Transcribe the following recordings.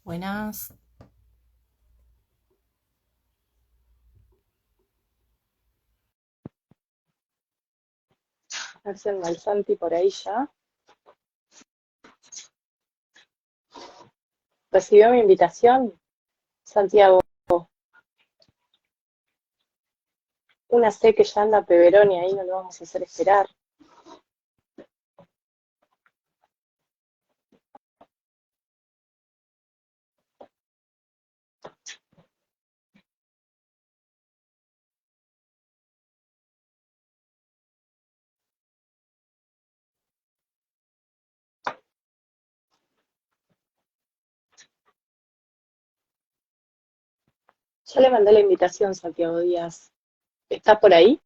Buenas. A ver si anda el Santi por ahí ya. ¿Recibió mi invitación? Santiago, una sé que ya anda Peveroni ahí, no lo vamos a hacer esperar. Ya le mandé la invitación, Santiago Díaz. ¿Está por ahí?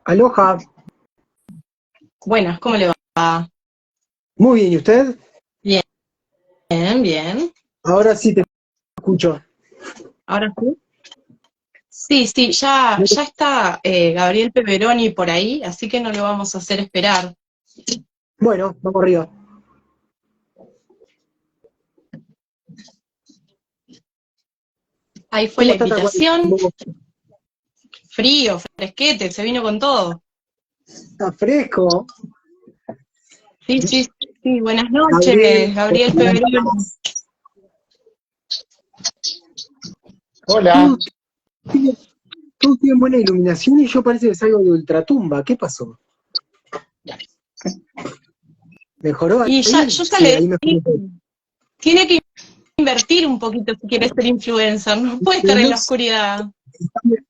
Aloha, Buenas, ¿cómo le va? muy bien, ¿y usted? Bien, bien. Ahora sí te escucho. ¿Ahora sí? Sí, sí, ya está Gabriel Peveroni por ahí, así que no lo vamos a hacer esperar. Bueno, vamos arriba. Ahí fue ¿Cómo la está Tacuarembó? invitación. Frío, fresquete, se vino con todo. ¿Está fresco? Sí, sí, sí, buenas noches, Gabriel, Gabriel Peveroni. todos Hola, tienen, todos tienen buena iluminación y yo parece que salgo de ultratumba. ¿Qué pasó? ¿Mejoró Y ahí? yo ya Sí, le ahí dije, mejoró. tiene que invertir un poquito si quiere ser influencer, no puede estar Pero en no la sé, oscuridad.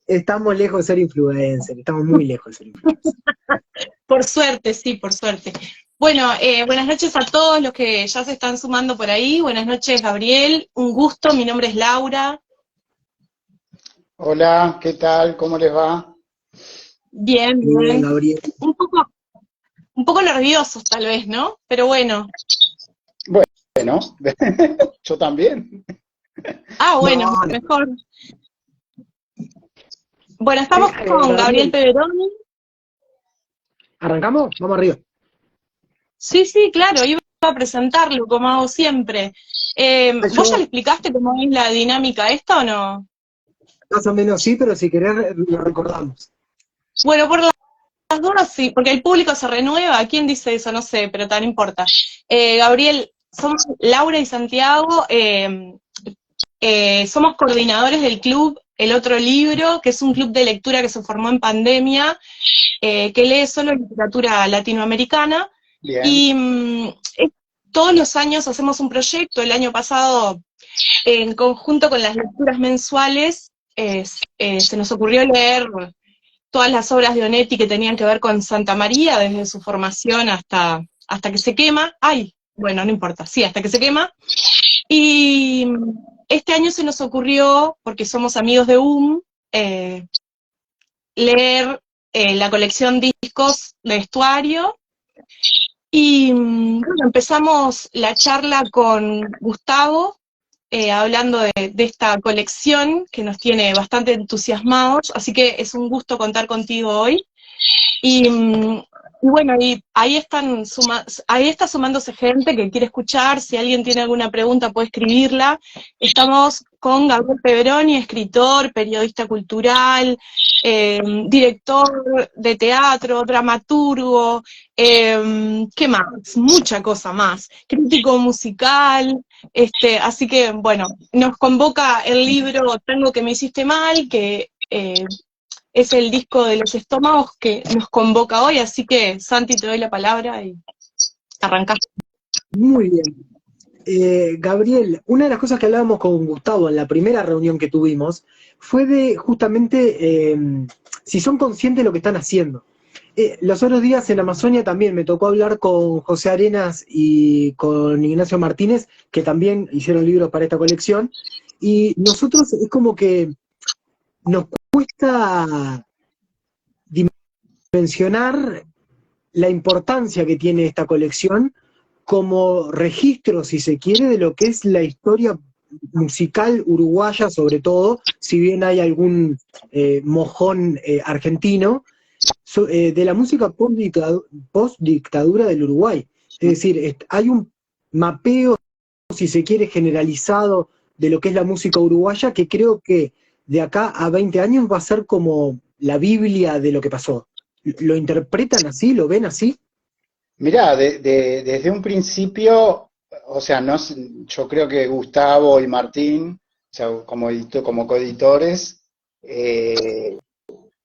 estamos lejos de ser influencer, estamos muy lejos de ser influencer. Por suerte, sí, por suerte. Bueno, buenas noches a todos los que ya se están sumando por ahí. Buenas noches, Gabriel. Un gusto, mi nombre es Laura. hola, ¿qué tal? ¿Cómo les va? Bien, Muy bien, bien. Gabriel. Un poco, un poco nerviosos tal vez, ¿no? Pero bueno. Bueno, yo también. Ah, No, bueno, no. mejor. Bueno, estamos con Gabriel Gabriel, Peveroni. ¿arrancamos? Vamos arriba. Sí, sí, claro, iba a presentarlo como hago siempre. ¿Vos ya le Yo explicaste cómo es la dinámica esta o no? más o menos sí, pero si querés lo recordamos. Bueno, por las dudas sí, porque el público se renueva. ¿Quién dice eso? No sé, pero tan importa. Gabriel, somos Laura y Santiago, somos coordinadores del club El Otro Libro, que es un club de lectura que se formó en pandemia, que lee solo literatura latinoamericana. Bien, Y todos los años hacemos un proyecto. El año pasado, en conjunto con las lecturas mensuales, se nos ocurrió leer todas las obras de Onetti que tenían que ver con Santa María, desde su formación hasta que se quema. Ay, bueno, no importa, sí, hasta que se quema. Y este año se nos ocurrió, porque somos amigos de eh, leer la colección discos de Estuario. Y bueno, empezamos la charla con Gustavo, hablando de esta colección que nos tiene bastante entusiasmados, así que es un gusto contar contigo hoy. Y, y bueno, y ahí está sumándose gente que quiere escuchar. Si alguien tiene alguna pregunta puede escribirla. Estamos con Gabriel Peveroni, escritor, periodista cultural, director de teatro, dramaturgo, ¿qué más? Mucha cosa más. Crítico musical, así que bueno, nos convoca el libro Tango que me hiciste mal, que es el disco de los estómagos que nos convoca hoy, así que Santi, te doy la palabra y arrancás. Muy bien. Gabriel, una de las cosas que hablábamos con Gustavo en la primera reunión que tuvimos fue de justamente si son conscientes de lo que están haciendo. Los otros días en Amazonia también me tocó hablar con José Arenas y con Ignacio Martínez, que también hicieron libros para esta colección, y nosotros es como que nos cuesta dimensionar la importancia que tiene esta colección como registro, si se quiere, de lo que es la historia musical uruguaya, sobre todo, si bien hay algún mojón argentino, de la música post-dictadura del Uruguay. Es decir, hay un mapeo, si se quiere, generalizado de lo que es la música uruguaya, que creo que de acá a 20 años va a ser como la Biblia de lo que pasó. ¿Lo interpretan así? ¿Lo ven así? Mirá, desde un principio, o sea, no, yo creo que Gustavo y Martín, o sea, como coeditores,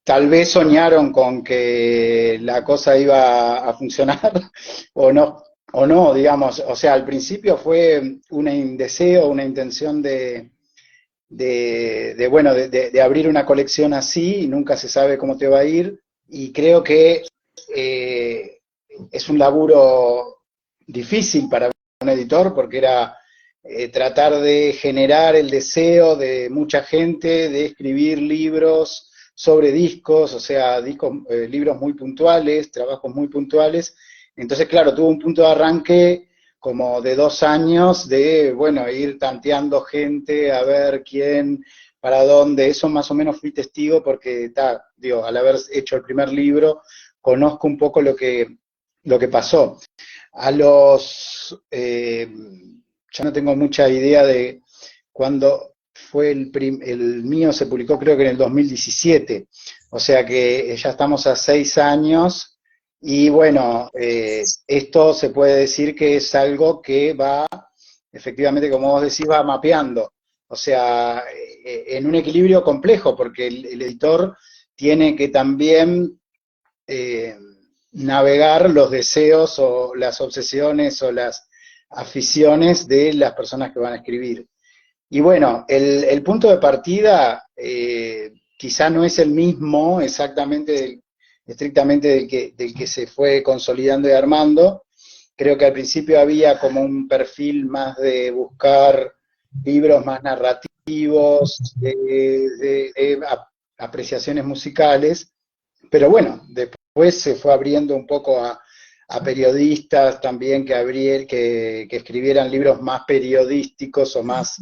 tal vez soñaron con que la cosa iba a funcionar o no, digamos, o sea, al principio fue un deseo, una intención bueno, de abrir una colección así y nunca se sabe cómo te va a ir, y creo que es un laburo difícil para un editor porque era tratar de generar el deseo de mucha gente de escribir libros sobre discos, o sea, libros muy puntuales, trabajos muy puntuales. Entonces, claro, tuvo un punto de arranque como de 2 años de, bueno, ir tanteando gente, a ver quién, para dónde. Eso más o menos fui testigo porque, digo, al haber hecho el primer libro, conozco un poco lo que pasó. Ya no tengo mucha idea de cuándo fue el mío, se publicó creo que en el 2017, o sea que ya estamos a 6 años, y bueno, esto se puede decir que es algo que va, efectivamente, como vos decís, va mapeando, o sea, en un equilibrio complejo, porque el editor tiene que también navegar los deseos o las obsesiones o las aficiones de las personas que van a escribir. Y bueno, el punto de partida quizá no es el mismo exactamente, estrictamente del que se fue consolidando y armando. Creo que al principio había como un perfil más de buscar libros más narrativos, de apreciaciones musicales, pero bueno, después se fue abriendo un poco a periodistas también que escribieran libros más periodísticos o más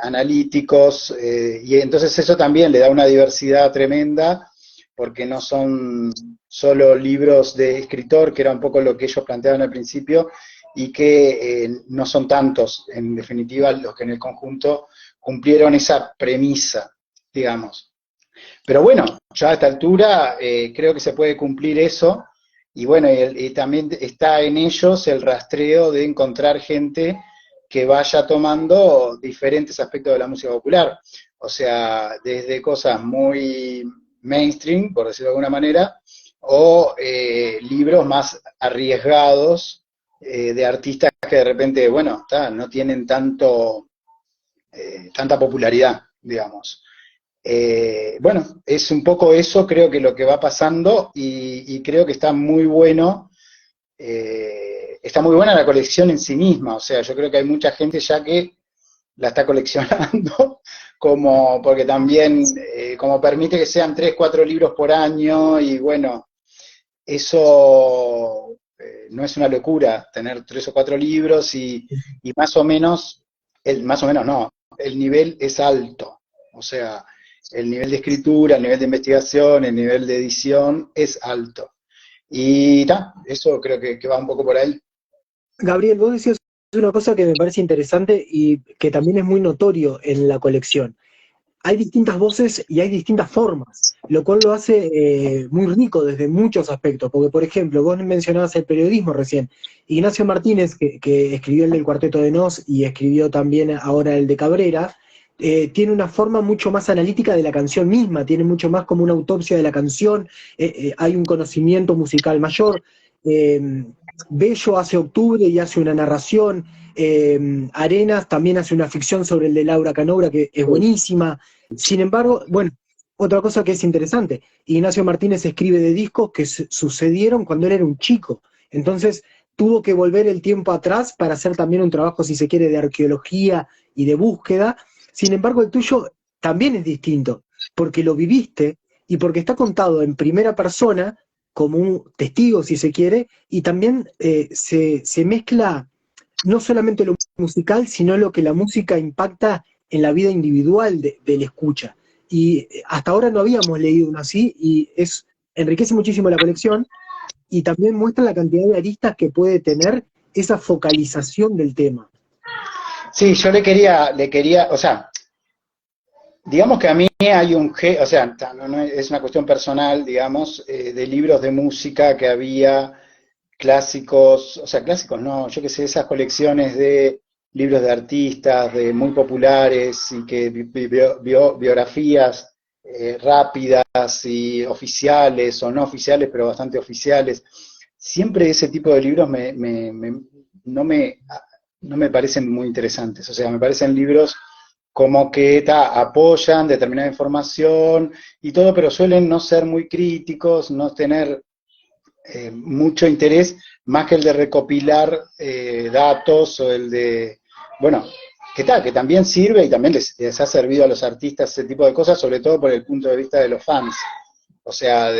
analíticos, y entonces eso también le da una diversidad tremenda, porque no son solo libros de escritor, que era un poco lo que ellos planteaban al principio, y que no son tantos, en definitiva, los que en el conjunto cumplieron esa premisa, digamos. Pero bueno, ya a esta altura creo que se puede cumplir eso, y bueno, y también está en ellos el rastreo de encontrar gente que vaya tomando diferentes aspectos de la música popular, o sea, desde cosas muy mainstream, por decirlo de alguna manera, o libros más arriesgados de artistas que de repente, bueno, no tienen tanta popularidad, digamos. Bueno, es un poco eso, creo que lo que va pasando, y creo que está muy bueno, está muy buena la colección en sí misma, o sea, yo creo que hay mucha gente ya que la está coleccionando, porque también como permite que sean 3, 4 libros por año, y bueno, eso no es una locura, tener 3 o 4 libros, y más o menos, no, el nivel es alto, o sea, el nivel de escritura, el nivel de investigación, el nivel de edición es alto. Y eso creo que va un poco por ahí. Gabriel, vos decías una cosa que me parece interesante y que también es muy notorio en la colección. Hay distintas voces y hay distintas formas, lo cual lo hace muy rico desde muchos aspectos, porque por ejemplo, vos mencionabas el periodismo recién. Ignacio Martínez, que escribió el del Cuarteto de Nos y escribió también ahora el de Cabrera, tiene una forma mucho más analítica de la canción misma, tiene mucho más como una autopsia de la canción, hay un conocimiento musical mayor. Bello hace Octubre y hace una narración. Arenas también hace una ficción sobre el de Laura Canobra que es buenísima. Sin embargo, bueno, otra cosa que es interesante, Ignacio Martínez escribe de discos que sucedieron cuando él era un chico. Entonces tuvo que volver el tiempo atrás para hacer también un trabajo, si se quiere, de arqueología y de búsqueda. Sin embargo, el tuyo también es distinto, porque lo viviste y porque está contado en primera persona, como un testigo, si se quiere, y también se mezcla no solamente lo musical, sino lo que la música impacta en la vida individual del escucha. Y hasta ahora no habíamos leído uno así, y enriquece muchísimo la colección, y también muestra la cantidad de aristas que puede tener esa focalización del tema. Sí, yo le quería, o sea, digamos que a mí hay o sea, no es una cuestión personal, digamos, de libros de música que había clásicos, o sea, clásicos no, yo qué sé, esas colecciones de libros de artistas, de muy populares y que biografías rápidas y oficiales o no oficiales, pero bastante oficiales. Siempre ese tipo de libros no me parecen muy interesantes, o sea, me parecen libros como que apoyan determinada información y todo, pero suelen no ser muy críticos, no tener mucho interés, más que el de recopilar datos o el de, bueno, que también sirve y también les ha servido a los artistas ese tipo de cosas, sobre todo por el punto de vista de los fans. O sea,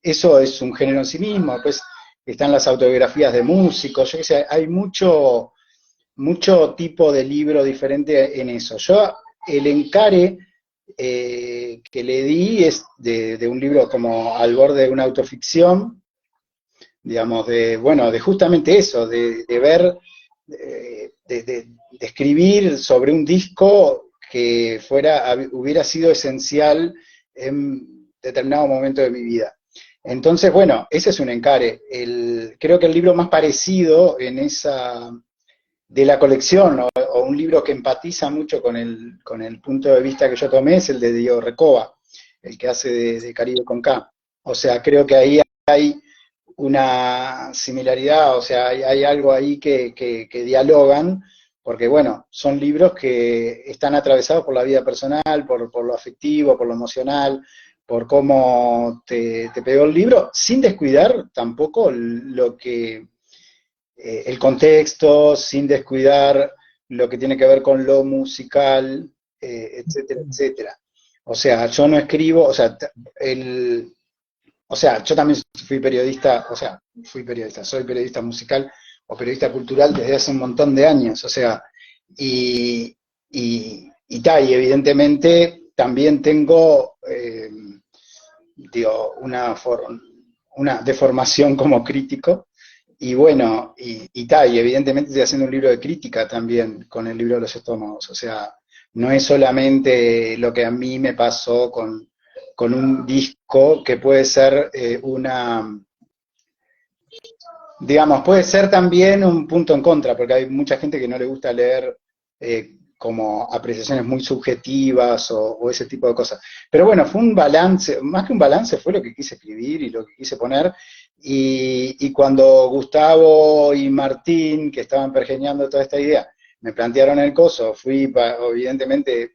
eso es un género en sí mismo. Después están las autobiografías de músicos, yo qué sé, hay mucho tipo de libro diferente en eso. Yo, el encare que le di es de un libro como Al borde de una autoficción, digamos, de justamente eso, de ver, de escribir sobre un disco que hubiera sido esencial en determinado momento de mi vida. Entonces, bueno, ese es un encare. Creo que el libro más parecido de la colección, o un libro que empatiza mucho con el punto de vista que yo tomé, es el de Diego Recoba, el que hace de Caribe con K. O sea, creo que ahí hay una similaridad, o sea, hay algo ahí que dialogan, porque bueno, son libros que están atravesados por la vida personal, por lo afectivo, por lo emocional, por cómo te pegó el libro, sin descuidar tampoco el contexto, sin descuidar lo que tiene que ver con lo musical, etcétera, etcétera. O sea, yo no escribo, yo también soy periodista, soy periodista musical o periodista cultural desde hace un montón de años, o sea, y evidentemente también tengo, una deformación como crítico, y bueno, y evidentemente estoy haciendo un libro de crítica también con el libro de los estómagos, o sea, no es solamente lo que a mí me pasó con un disco que puede ser puede ser también un punto en contra, porque hay mucha gente que no le gusta leer como apreciaciones muy subjetivas o ese tipo de cosas. Pero bueno, fue un balance, más que un balance, fue lo que quise escribir y lo que quise poner, y cuando Gustavo y Martín, que estaban pergeñando toda esta idea, me plantearon el coso, evidentemente,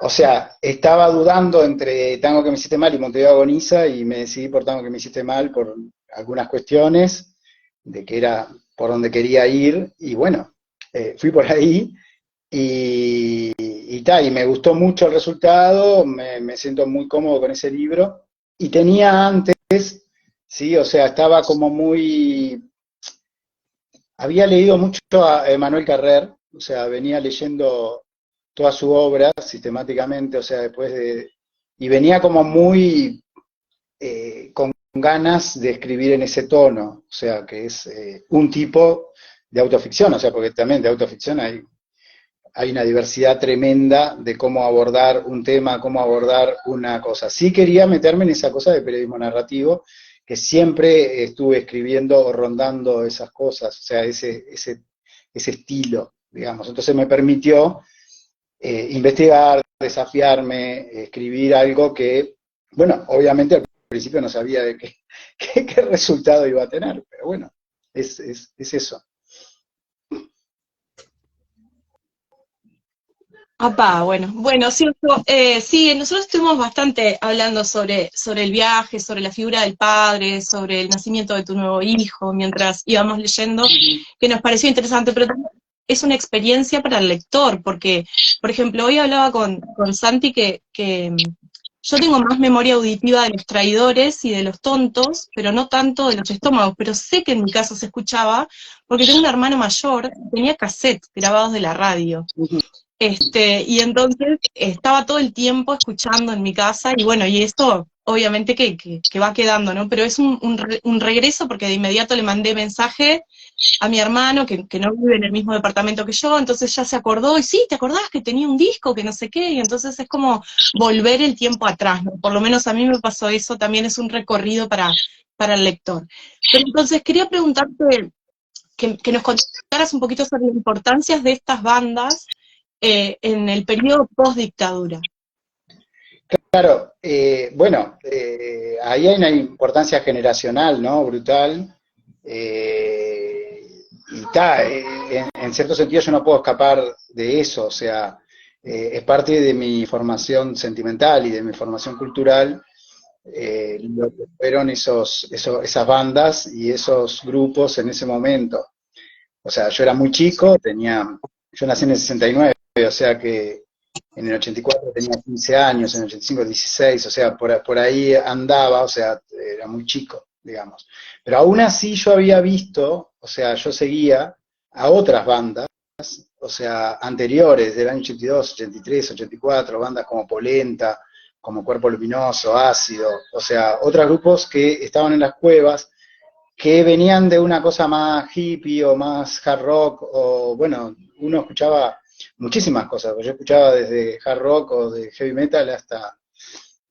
o sea, estaba dudando entre Tango que me hiciste mal y Montevideo agoniza, y me decidí por Tango que me hiciste mal por algunas cuestiones, de que era por donde quería ir, y bueno, fui por ahí, y me gustó mucho el resultado, me siento muy cómodo con ese libro, y tenía antes, sí, o sea, estaba como había leído mucho a Manuel Carrer, o sea, venía leyendo toda su obra sistemáticamente, o sea, y venía como muy con ganas de escribir en ese tono, o sea, que es un tipo de autoficción, o sea, porque también de autoficción hay una diversidad tremenda de cómo abordar un tema, cómo abordar una cosa. Sí quería meterme en esa cosa de periodismo narrativo, que siempre estuve escribiendo o rondando esas cosas, o sea, ese estilo, digamos. Entonces me permitió investigar, desafiarme, escribir algo que, bueno, obviamente al principio no sabía de qué resultado iba a tener, pero bueno, es eso. Bueno, sí, sí, nosotros estuvimos bastante hablando sobre el viaje, sobre la figura del padre, sobre el nacimiento de tu nuevo hijo, mientras íbamos leyendo, que nos pareció interesante, pero también es una experiencia para el lector, porque, por ejemplo, hoy hablaba con Santi que yo tengo más memoria auditiva de los traidores y de los tontos, pero no tanto de los estómagos, pero sé que en mi casa se escuchaba, porque tengo un hermano mayor, tenía cassettes grabados de la radio. Y entonces estaba todo el tiempo escuchando en mi casa, y bueno, y esto obviamente que va quedando, ¿no? Pero es un regreso, porque de inmediato le mandé mensaje a mi hermano, que no vive en el mismo departamento que yo, entonces ya se acordó, y sí, ¿te acordás que tenía un disco, que no sé qué? Y entonces es como volver el tiempo atrás, ¿no? Por lo menos a mí me pasó eso, también es un recorrido para el lector. Pero entonces quería preguntarte, que nos contaras un poquito sobre las importancias de estas bandas en el periodo post-dictadura. Claro, bueno, ahí hay una importancia generacional, ¿no? Brutal. Y está, en cierto sentido yo no puedo escapar de eso, o sea, es parte de mi formación sentimental y de mi formación cultural, lo que fueron esas bandas y esos grupos en ese momento. O sea, yo era muy chico, yo nací en el 69, o sea que en el 84 tenía 15 años, en el 85 16, o sea, por ahí andaba, o sea, era muy chico, digamos. Pero aún así yo había visto, o sea, yo seguía a otras bandas, o sea, anteriores, del año 82, 83, 84, bandas como Polenta, como Cuerpo Luminoso, Ácido, o sea, otros grupos que estaban en las cuevas, que venían de una cosa más hippie o más hard rock, o bueno, uno escuchaba muchísimas cosas, yo escuchaba desde hard rock o de heavy metal hasta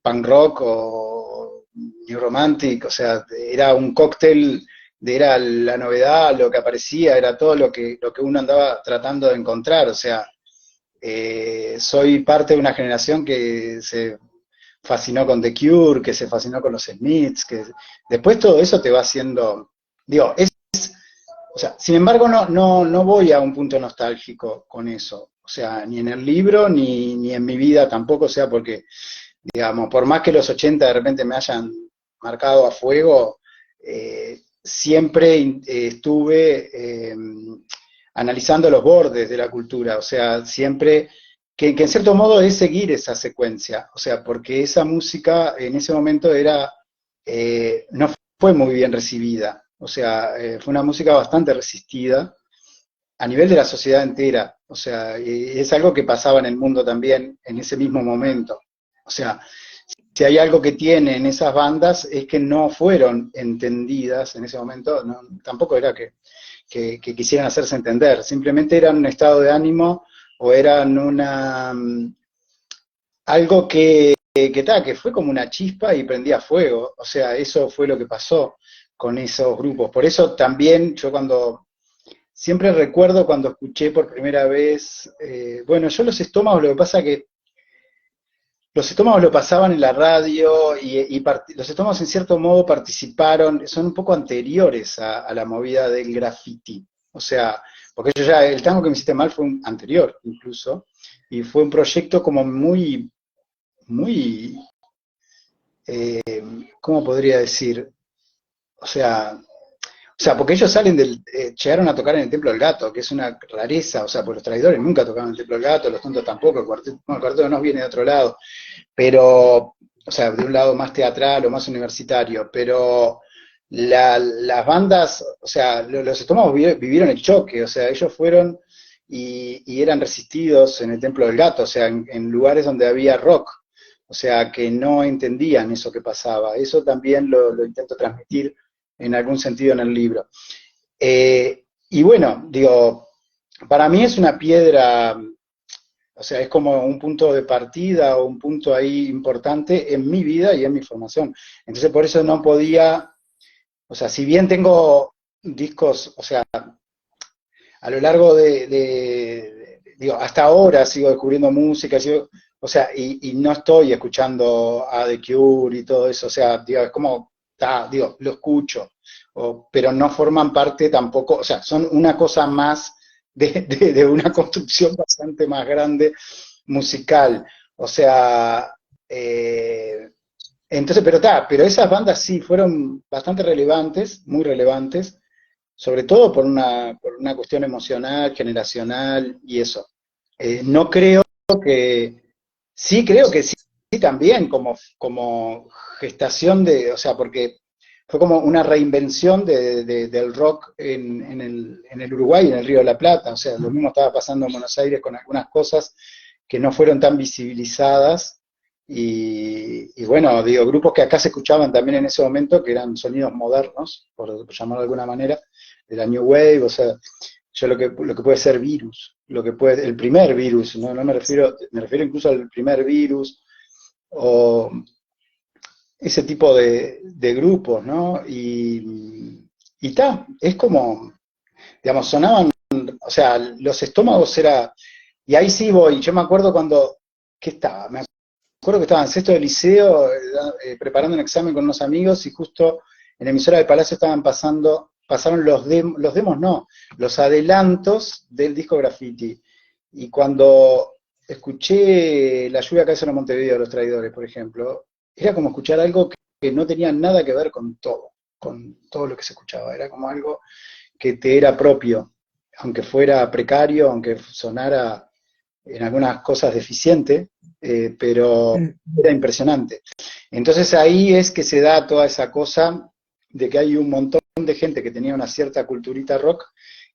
punk rock o new romantic, o sea, era un cóctel, era la novedad, lo que aparecía, era todo lo que uno andaba tratando de encontrar, o sea, soy parte de una generación que se fascinó con The Cure, que se fascinó con los Smiths, que después todo eso te va haciendo, digo, o sea, sin embargo no voy a un punto nostálgico con eso, o sea, ni en el libro, ni en mi vida tampoco, o sea, porque, digamos, por más que los 80 de repente me hayan marcado a fuego, siempre estuve analizando los bordes de la cultura, o sea, siempre que en cierto modo es seguir esa secuencia, o sea, porque esa música en ese momento no fue muy bien recibida, o sea, fue una música bastante resistida a nivel de la sociedad entera, o sea, es algo que pasaba en el mundo también en ese mismo momento, o sea, si hay algo que tienen esas bandas es que no fueron entendidas en ese momento, tampoco era que quisieran hacerse entender, simplemente eran un estado de ánimo o eran algo que fue como una chispa y prendía fuego, o sea, eso fue lo que pasó con esos grupos. Por eso también yo siempre recuerdo cuando escuché por primera vez, bueno, yo Los Estómagos, lo que pasa que Los Estómagos lo pasaban en la radio y Los Estómagos en cierto modo participaron, son un poco anteriores a la movida del graffiti, o sea, porque el tango que me hiciste mal fue un anterior incluso, y fue un proyecto como muy, ¿cómo podría decir? O sea, porque ellos llegaron a tocar en el Templo del Gato, que es una rareza, o sea, porque los traidores nunca tocaban en el Templo del Gato, los tontos tampoco, el cuarteto de Nos viene de otro lado, pero, o sea, de un lado más teatral o más universitario, pero las bandas, o sea, los Estómagos vivieron el choque, o sea, ellos fueron y eran resistidos en el Templo del Gato, o sea, en lugares donde había rock, o sea, que no entendían eso que pasaba. Eso también lo intento transmitir en algún sentido en el libro. Y bueno, digo, para mí es una piedra, o sea, es como un punto de partida o un punto ahí importante en mi vida y en mi formación. Entonces por eso no podía, o sea, si bien tengo discos, o sea, a lo largo digo, hasta ahora sigo descubriendo música, o sea, y no estoy escuchando a The Cure y todo eso, o sea, digo, es como digo, lo escucho, pero no forman parte tampoco, o sea, son una cosa más de una construcción bastante más grande musical. O sea, entonces, pero esas bandas sí fueron bastante relevantes, muy relevantes, sobre todo por una cuestión emocional, generacional y eso. No creo que, sí creo que sí, sí también como gestación o sea, porque fue como una reinvención del rock en el Uruguay y en el Río de la Plata. O sea, lo mismo estaba pasando en Buenos Aires con algunas cosas que no fueron tan visibilizadas. Y bueno, digo, grupos que acá se escuchaban también en ese momento, que eran sonidos modernos, por llamarlo de alguna manera, de la New Wave, o sea, yo lo que puede ser Virus, el primer Virus, no me refiero incluso al primer Virus, o ese tipo de grupos, ¿no? Y ta, es como, digamos, sonaban, o sea, los estómagos era, y ahí sí voy, yo me acuerdo cuando, ¿qué estaba? Me acuerdo que estaba en sexto de liceo, preparando un examen con unos amigos, y justo en la emisora del Palacio pasaron los demos no, los adelantos del disco Graffiti. Y cuando escuché La lluvia cae sobre Montevideo de Los Traidores, por ejemplo, era como escuchar algo que no tenía nada que ver con todo lo que se escuchaba. Era como algo que te era propio, aunque fuera precario, aunque sonara en algunas cosas deficiente, pero era impresionante. Entonces ahí es que se da toda esa cosa de que hay un montón de gente que tenía una cierta culturita rock,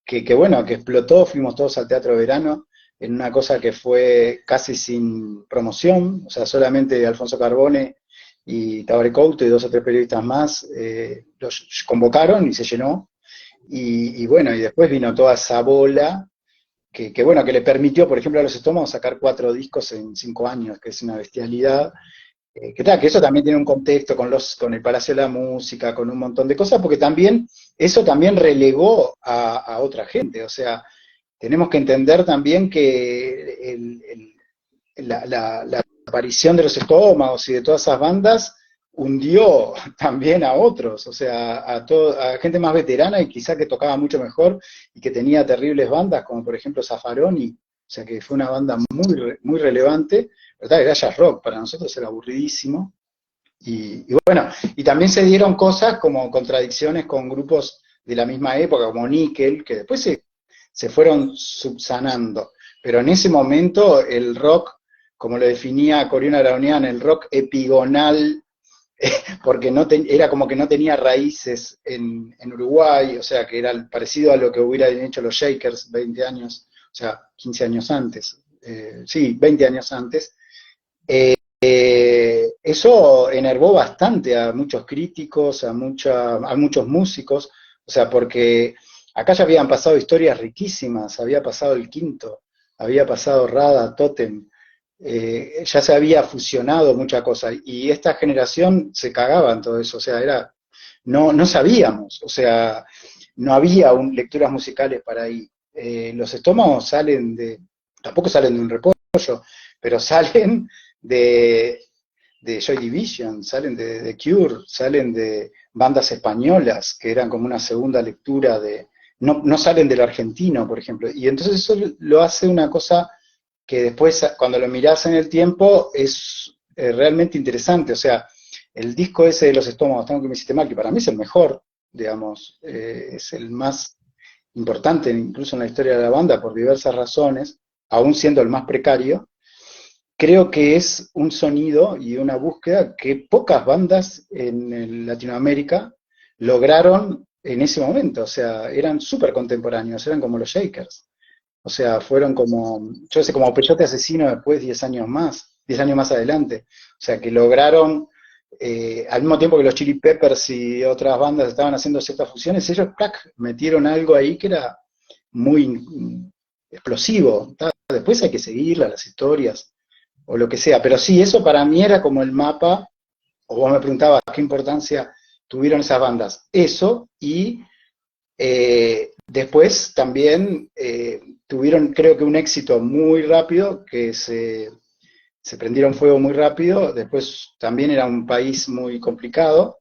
que bueno, que explotó, fuimos todos al Teatro Verano, en una cosa que fue casi sin promoción, o sea, solamente Alfonso Carbone y Tabaré Couto y dos o tres periodistas más los convocaron y se llenó. Y bueno, y después vino toda esa bola bueno, que le permitió, por ejemplo, a los Estómagos sacar 4 discos en 5 años, que es una bestialidad. Que eso también tiene un contexto con el Palacio de la Música, con un montón de cosas, porque también eso también relegó a otra gente. O sea, tenemos que entender también que la aparición de los Estómagos y de todas esas bandas hundió también a otros, o sea, a gente más veterana y quizá que tocaba mucho mejor y que tenía terribles bandas, como por ejemplo Zaffaroni, o sea que fue una banda muy relevante, ¿verdad? Era jazz rock, para nosotros era aburridísimo. Y bueno, y también se dieron cosas como contradicciones con grupos de la misma época, como Nickel, que después se fueron subsanando. Pero en ese momento el rock, como lo definía Corión Araunian, el rock epigonal, porque era como que no tenía raíces en Uruguay, o sea, que era parecido a lo que hubieran hecho los Shakers 20 años, o sea, 15 años antes, sí, 20 años antes. Eso enervó bastante a muchos críticos, a muchos músicos, o sea, porque acá ya habían pasado historias riquísimas, había pasado el Quinto, había pasado Rada, Totem, ya se había fusionado mucha cosa, y esta generación se cagaba en todo eso, o sea, no sabíamos, o sea, no había lecturas musicales para ahí. Los Estómagos tampoco salen de un repollo, pero salen de Joy Division, salen de Cure, salen de bandas españolas, que eran como una segunda lectura no salen del argentino, por ejemplo, y entonces eso lo hace una cosa que después, cuando lo mirás en el tiempo, es realmente interesante. O sea, el disco ese de Los Estómagos, Tango que me hiciste mal, que para mí es el mejor, digamos, es el más importante incluso en la historia de la banda por diversas razones, aún siendo el más precario. Creo que es un sonido y una búsqueda que pocas bandas en Latinoamérica lograron en ese momento. O sea, eran súper contemporáneos, eran como los Shakers. O sea, fueron como, yo sé, como Peyote Asesino después 10 años más adelante. O sea, que lograron, al mismo tiempo que los Chili Peppers y otras bandas estaban haciendo ciertas fusiones, ellos metieron algo ahí que era muy explosivo. Después hay que seguirlas, las historias, o lo que sea. Pero sí, eso para mí era como el mapa, o vos me preguntabas qué importancia tuvieron esas bandas. Eso, y después también tuvieron, creo que un éxito muy rápido, que se prendieron fuego muy rápido. Después también era un país muy complicado,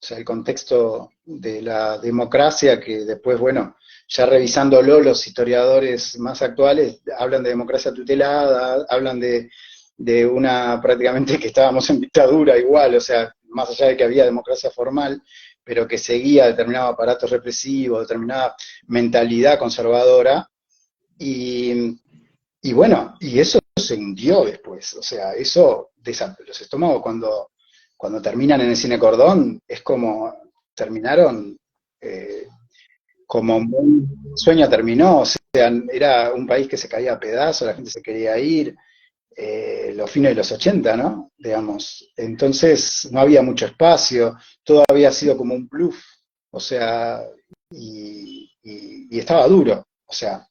O sea, el contexto de la democracia, que después, bueno, ya revisándolo, los historiadores más actuales hablan de democracia tutelada, hablan de una prácticamente que estábamos en dictadura igual, o sea, más allá de que había democracia formal, pero que seguía determinados aparatos represivos, determinada mentalidad conservadora, y, y bueno, y eso se hundió después, o sea, eso, los estómagos cuando terminan en el cine Cordón, es como terminaron, como un sueño terminó, o sea, era un país que se caía a pedazos, la gente se quería ir, los fines de los 80, ¿no? Digamos. Entonces no había mucho espacio, todo había sido como un bluff, o sea, y estaba duro, o sea.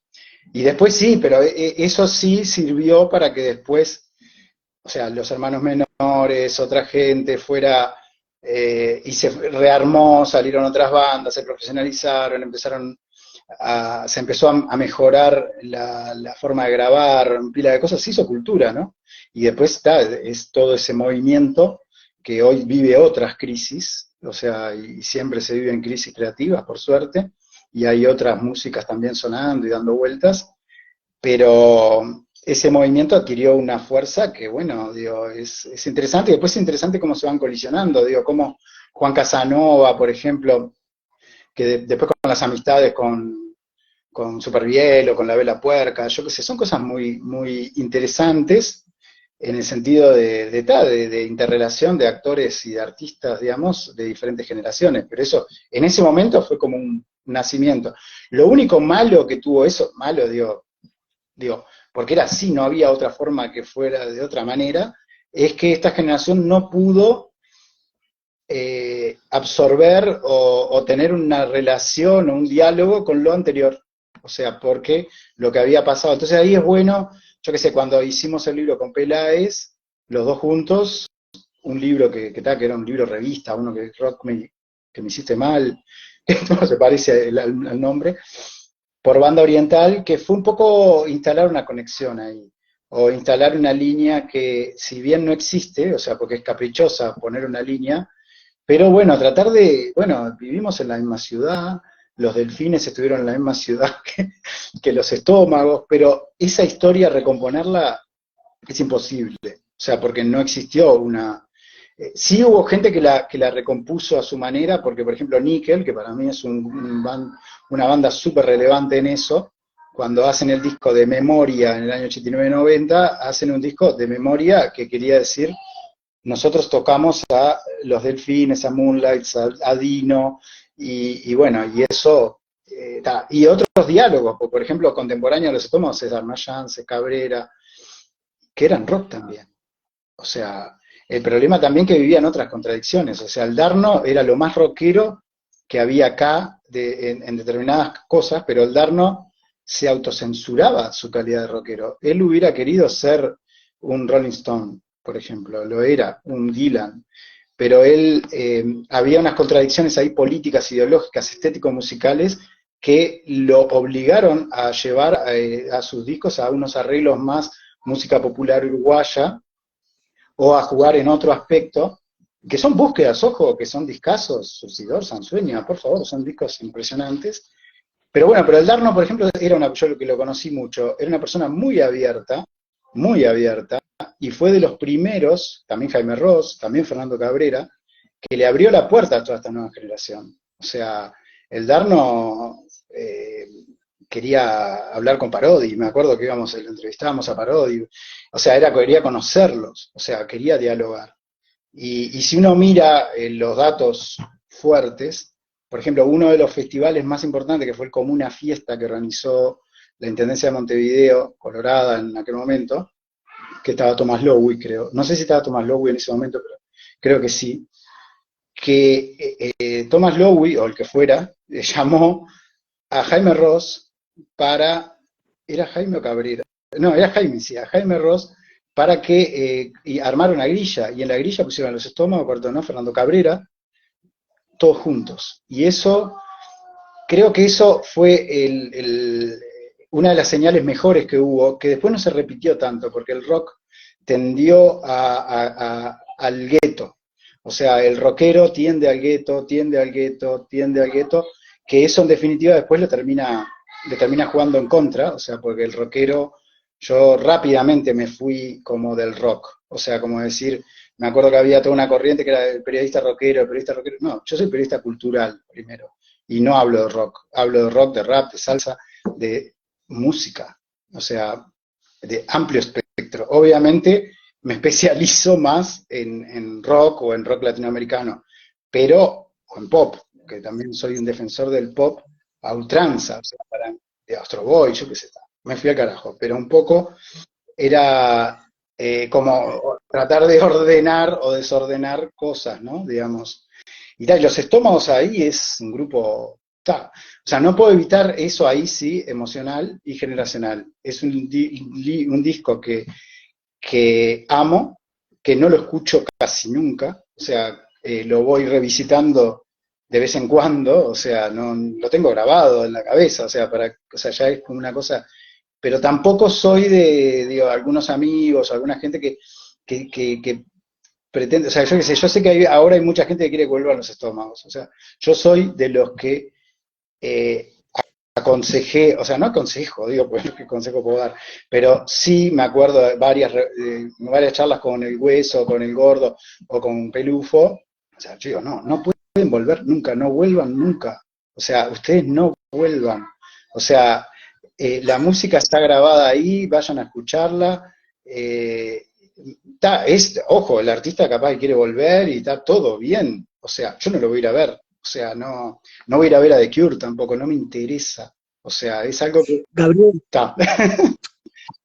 Y después sí, pero eso sí sirvió para que después, o sea, los hermanos menores, otra gente fuera, y se rearmó, salieron otras bandas, se profesionalizaron, se empezó a mejorar la forma de grabar, pila de cosas, se hizo cultura, ¿no? Y después está, es todo ese movimiento que hoy vive otras crisis, o sea, y siempre se viven crisis creativas, por suerte, y hay otras músicas también sonando y dando vueltas, pero ese movimiento adquirió una fuerza que, bueno, digo, es interesante, y después es interesante cómo se van colisionando, digo, cómo Juan Casanova, por ejemplo, que después con las amistades con Superbiel o con La Vela Puerca, yo qué sé, son cosas muy, muy interesantes en el sentido de interrelación de actores y de artistas, digamos, de diferentes generaciones, pero eso, en ese momento fue como un nacimiento. Lo único malo que tuvo eso, malo, digo, porque era así, no había otra forma que fuera de otra manera, es que esta generación no pudo absorber o tener una relación o un diálogo con lo anterior. O sea, porque lo que había pasado. Entonces ahí es bueno, yo qué sé, cuando hicimos el libro con Peláez, los dos juntos, un libro que era un libro revista, uno que me hiciste mal, que no se parece al nombre, por Banda Oriental, que fue un poco instalar una conexión ahí, o instalar una línea que, si bien no existe, o sea, porque es caprichosa poner una línea, pero bueno, tratar bueno, vivimos en la misma ciudad, los delfines estuvieron en la misma ciudad que los estómagos, pero esa historia, recomponerla es imposible, o sea, porque no existió una... sí hubo gente que la recompuso a su manera, porque por ejemplo Nickel, que para mí es una banda súper relevante en eso, cuando hacen el disco de Memoria en el año 89-90, hacen un disco de memoria que quería decir, nosotros tocamos a los Delfines, a Moonlights, a Dino, y bueno, y eso, y otros diálogos, por ejemplo, contemporáneos de los estómagos, César Mayans, Cabrera, que eran rock también. O sea, el problema también que vivían otras contradicciones, o sea, el Darno era lo más rockero que había acá en determinadas cosas, pero el Darno se autocensuraba su calidad de rockero. Él hubiera querido ser un Rolling Stone, por ejemplo, lo era, un Dylan, pero él, había unas contradicciones ahí políticas, ideológicas, estético-musicales, que lo obligaron a llevar a sus discos a unos arreglos más música popular uruguaya, o a jugar en otro aspecto, que son búsquedas, ojo, que son discazos, Suicidor, Sansueña, por favor, son discos impresionantes. Pero bueno, pero el Darno, por ejemplo, yo que lo conocí mucho, era una persona muy abierta, y fue de los primeros, también Jaime Ross, también Fernando Cabrera, que le abrió la puerta a toda esta nueva generación. O sea, el Darno quería hablar con Parodi, me acuerdo que lo entrevistábamos a Parodi, o sea, quería conocerlos, o sea, quería dialogar. Y si uno mira los datos fuertes, por ejemplo, uno de los festivales más importantes, que fue el Comuna Fiesta, que organizó la Intendencia de Montevideo, Colorada en aquel momento, que estaba Tomás Lowy, creo, no sé si estaba Tomás Lowy en ese momento, pero creo que sí, que Tomás Lowy, o el que fuera, llamó a Jaime Ross ¿era Jaime o Cabrera? No, era Jaime, sí, a Jaime Ross, para que armara una grilla, y en la grilla pusieron los estómagos, Cortonó, Fernando Cabrera, todos juntos. Y eso, creo que eso fue una de las señales mejores que hubo, que después no se repitió tanto, porque el rock tendió al gueto. O sea, el rockero tiende al gueto, tiende al gueto, tiende al gueto, que eso en definitiva después le termina jugando en contra, o sea, porque el rockero, yo rápidamente me fui como del rock, o sea, como decir, me acuerdo que había toda una corriente que era el periodista rockero, no, yo soy periodista cultural primero, y no hablo de rock, de rap, de salsa, de música, o sea, de amplio espectro. Obviamente me especializo más en rock o en rock latinoamericano, pero, o en pop, que también soy un defensor del pop a ultranza, o sea, de Astro Boy, yo qué sé, me fui al carajo, pero un poco era como tratar de ordenar o desordenar cosas, ¿no? Digamos. Y tal, los estómagos ahí es un grupo, ta. O sea, no puedo evitar eso ahí sí, emocional y generacional. Es un disco que amo, que no lo escucho casi nunca, o sea, lo voy revisitando de vez en cuando, o sea, no lo tengo grabado en la cabeza, o sea, ya es como una cosa, pero tampoco soy de, digo, algunos amigos, alguna gente que pretende, o sea, yo qué sé, yo sé que ahora hay mucha gente que quiere que vuelvan los estómagos, o sea, yo soy de los que eh, aconsejé, o sea, no aconsejo, digo, pues qué consejo puedo dar, pero sí me acuerdo de varias charlas con el Hueso, con el Gordo o con Pelufo, o sea, yo digo, no pueden volver nunca, no vuelvan nunca, o sea, ustedes no vuelvan, o sea, la música está grabada ahí, vayan a escucharla, ojo, el artista capaz que quiere volver y está todo bien, o sea, yo no lo voy a ir a ver, o sea, no voy a ir a ver a The Cure tampoco, no me interesa, o sea, es algo que Gabriel, está,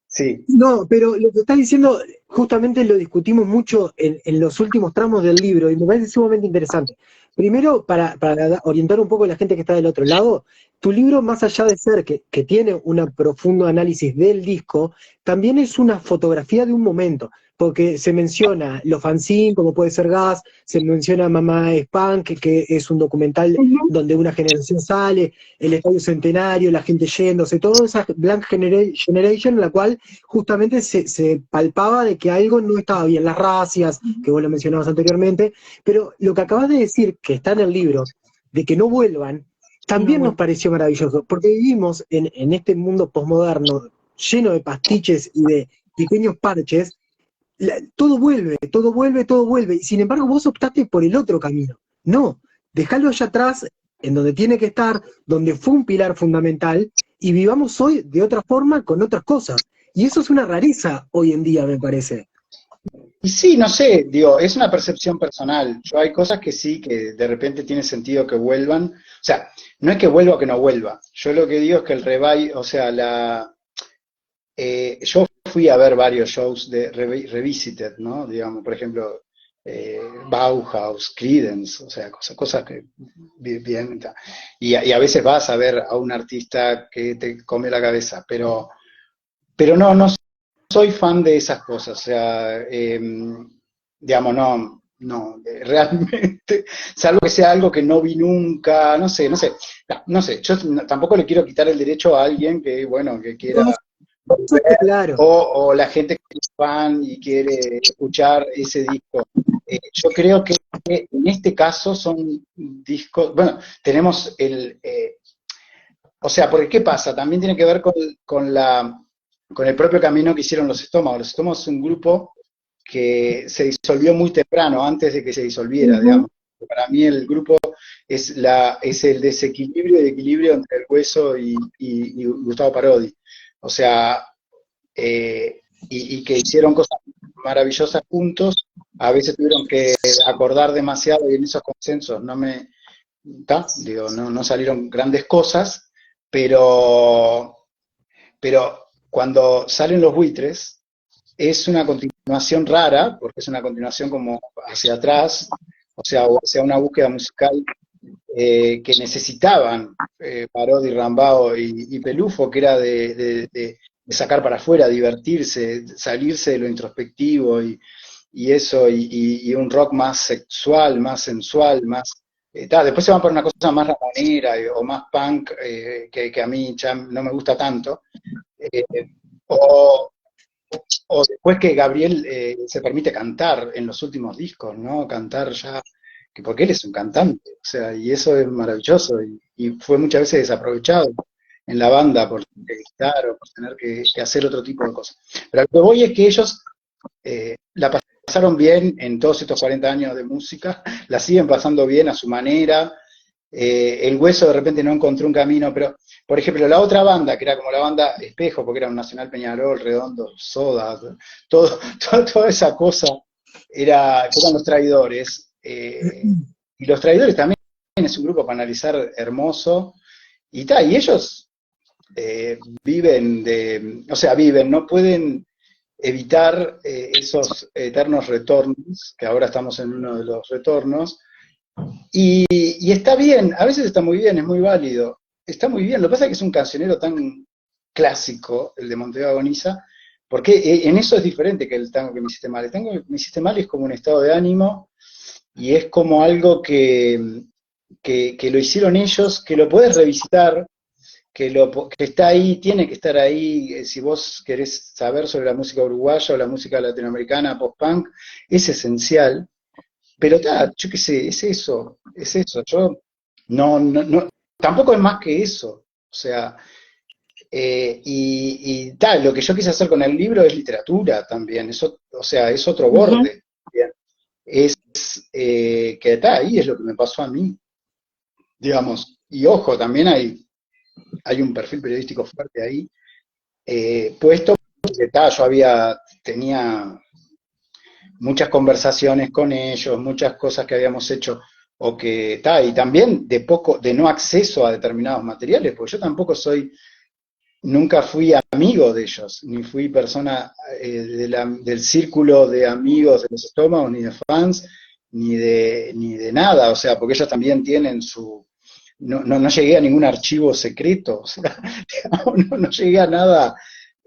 sí. no, pero lo que estás diciendo justamente lo discutimos mucho en los últimos tramos del libro y me parece sumamente interesante. Primero, para orientar un poco a la gente que está del otro lado, tu libro, más allá de ser que tiene un profundo análisis del disco, también es una fotografía de un momento, porque se menciona los fanzines, como puede ser Gas, se menciona Mamá es Punk, que es un documental donde una generación sale, el Estadio Centenario, la gente yéndose, toda esa Blank Generation en la cual justamente se palpaba de que algo no estaba bien, las racias, que vos lo mencionabas anteriormente, pero lo que acabas de decir, que está en el libro, de que no vuelvan, también nos pareció maravilloso, porque vivimos en este mundo posmoderno lleno de pastiches y de pequeños parches, todo vuelve, todo vuelve, todo vuelve, y sin embargo vos optaste por el otro camino. No, dejalo allá atrás, en donde tiene que estar, donde fue un pilar fundamental, y vivamos hoy de otra forma con otras cosas. Y eso es una rareza hoy en día, me parece. Y sí, no sé, digo, es una percepción personal. Yo hay cosas que sí, que de repente tiene sentido que vuelvan. O sea, no es que vuelva o que no vuelva. Yo lo que digo es que el revival, o sea, yo fui a ver varios shows de Revisited, ¿no? Digamos, por ejemplo, Bauhaus, Creedence, o sea, cosas que bien. Y a veces vas a ver a un artista que te come la cabeza, pero no soy fan de esas cosas, o sea, digamos, realmente, salvo que sea algo que no vi nunca, no sé, yo tampoco le quiero quitar el derecho a alguien que, bueno, que quiera No, eso está claro. o la gente que es fan y quiere escuchar ese disco. Yo creo que en este caso son discos, bueno, tenemos o sea, porque ¿qué pasa? También tiene que ver con el propio camino que hicieron los Estómagos. Los Estómagos es un grupo que se disolvió muy temprano, antes de que se disolviera, digamos. Para mí el grupo es el desequilibrio y el equilibrio entre el Hueso y Gustavo Parodi. O sea, y que hicieron cosas maravillosas juntos, a veces tuvieron que acordar demasiado y en esos consensos digo, no salieron grandes cosas, pero, pero cuando salen los buitres, es una continuación rara, porque es una continuación como hacia atrás, o hacia una búsqueda musical que necesitaban Parodi, Rambao y Pelufo, que era de sacar para afuera, divertirse, salirse de lo introspectivo y eso, y un rock más sexual, más sensual, más... después se van por una cosa más ramonera o más punk, que a mí ya no me gusta tanto, o, o después que Gabriel se permite cantar en los últimos discos, ¿no? Cantar ya, porque él es un cantante, o sea, y eso es maravilloso, y fue muchas veces desaprovechado en la banda por tener que gritar o por tener que hacer otro tipo de cosas. Pero lo que voy es que ellos la pasaron bien en todos estos 40 años de música, la siguen pasando bien a su manera. El Hueso de repente no encontró un camino, pero, por ejemplo, la otra banda, que era como la banda Espejo, porque era un Nacional Peñarol, Redondo, Soda, toda esa cosa, eran los Traidores. Y los Traidores también es un grupo para analizar hermoso, y ellos viven, no pueden evitar esos eternos retornos, que ahora estamos en uno de los retornos, y está bien, a veces está muy bien, es muy válido, está muy bien. Lo que pasa es que es un cancionero tan clásico, el de Montevideo Agoniza, porque en eso es diferente que el tango que me hiciste mal. El tango que me hiciste mal es como un estado de ánimo, y es como algo que lo hicieron ellos, que lo puedes revisitar, que está ahí, tiene que estar ahí. Si vos querés saber sobre la música uruguaya o la música latinoamericana, post-punk, es esencial. Pero yo qué sé, es eso, yo no, tampoco es más que eso, o sea, lo que yo quise hacer con el libro es literatura también, o sea, es otro borde, bien. Es que ahí es lo que me pasó a mí, digamos, y ojo, también hay un perfil periodístico fuerte ahí, puesto, porque yo tenía muchas conversaciones con ellos, muchas cosas que habíamos hecho, y también de no acceso a determinados materiales, porque yo tampoco nunca fui amigo de ellos, ni fui persona del círculo de amigos de los Estómagos, ni de fans, ni de nada, o sea, porque ellos también tienen no llegué a ningún archivo secreto, o sea, no llegué a nada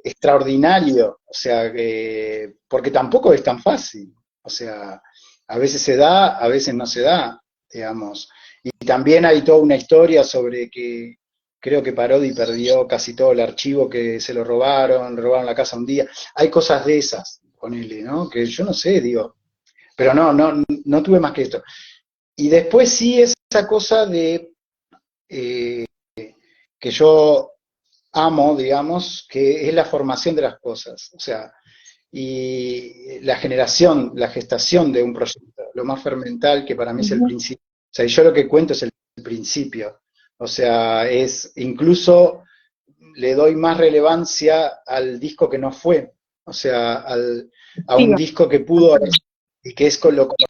extraordinario, o sea, porque tampoco es tan fácil, o sea, a veces se da, a veces no se da, digamos. Y también hay toda una historia sobre que creo que Parodi perdió casi todo el archivo, que se lo robaron la casa un día. Hay cosas de esas, ponele, ¿no? Que yo no sé, digo, pero no tuve más que esto. Y después sí es esa cosa de que yo amo, digamos, que es la formación de las cosas, o sea, y la generación, la gestación de un proyecto, lo más fermental, que para mí es el principio. O sea, y yo lo que cuento es el principio. O sea, incluso le doy más relevancia al disco que no fue, o sea, a un disco que pudo haber, y que es con lo que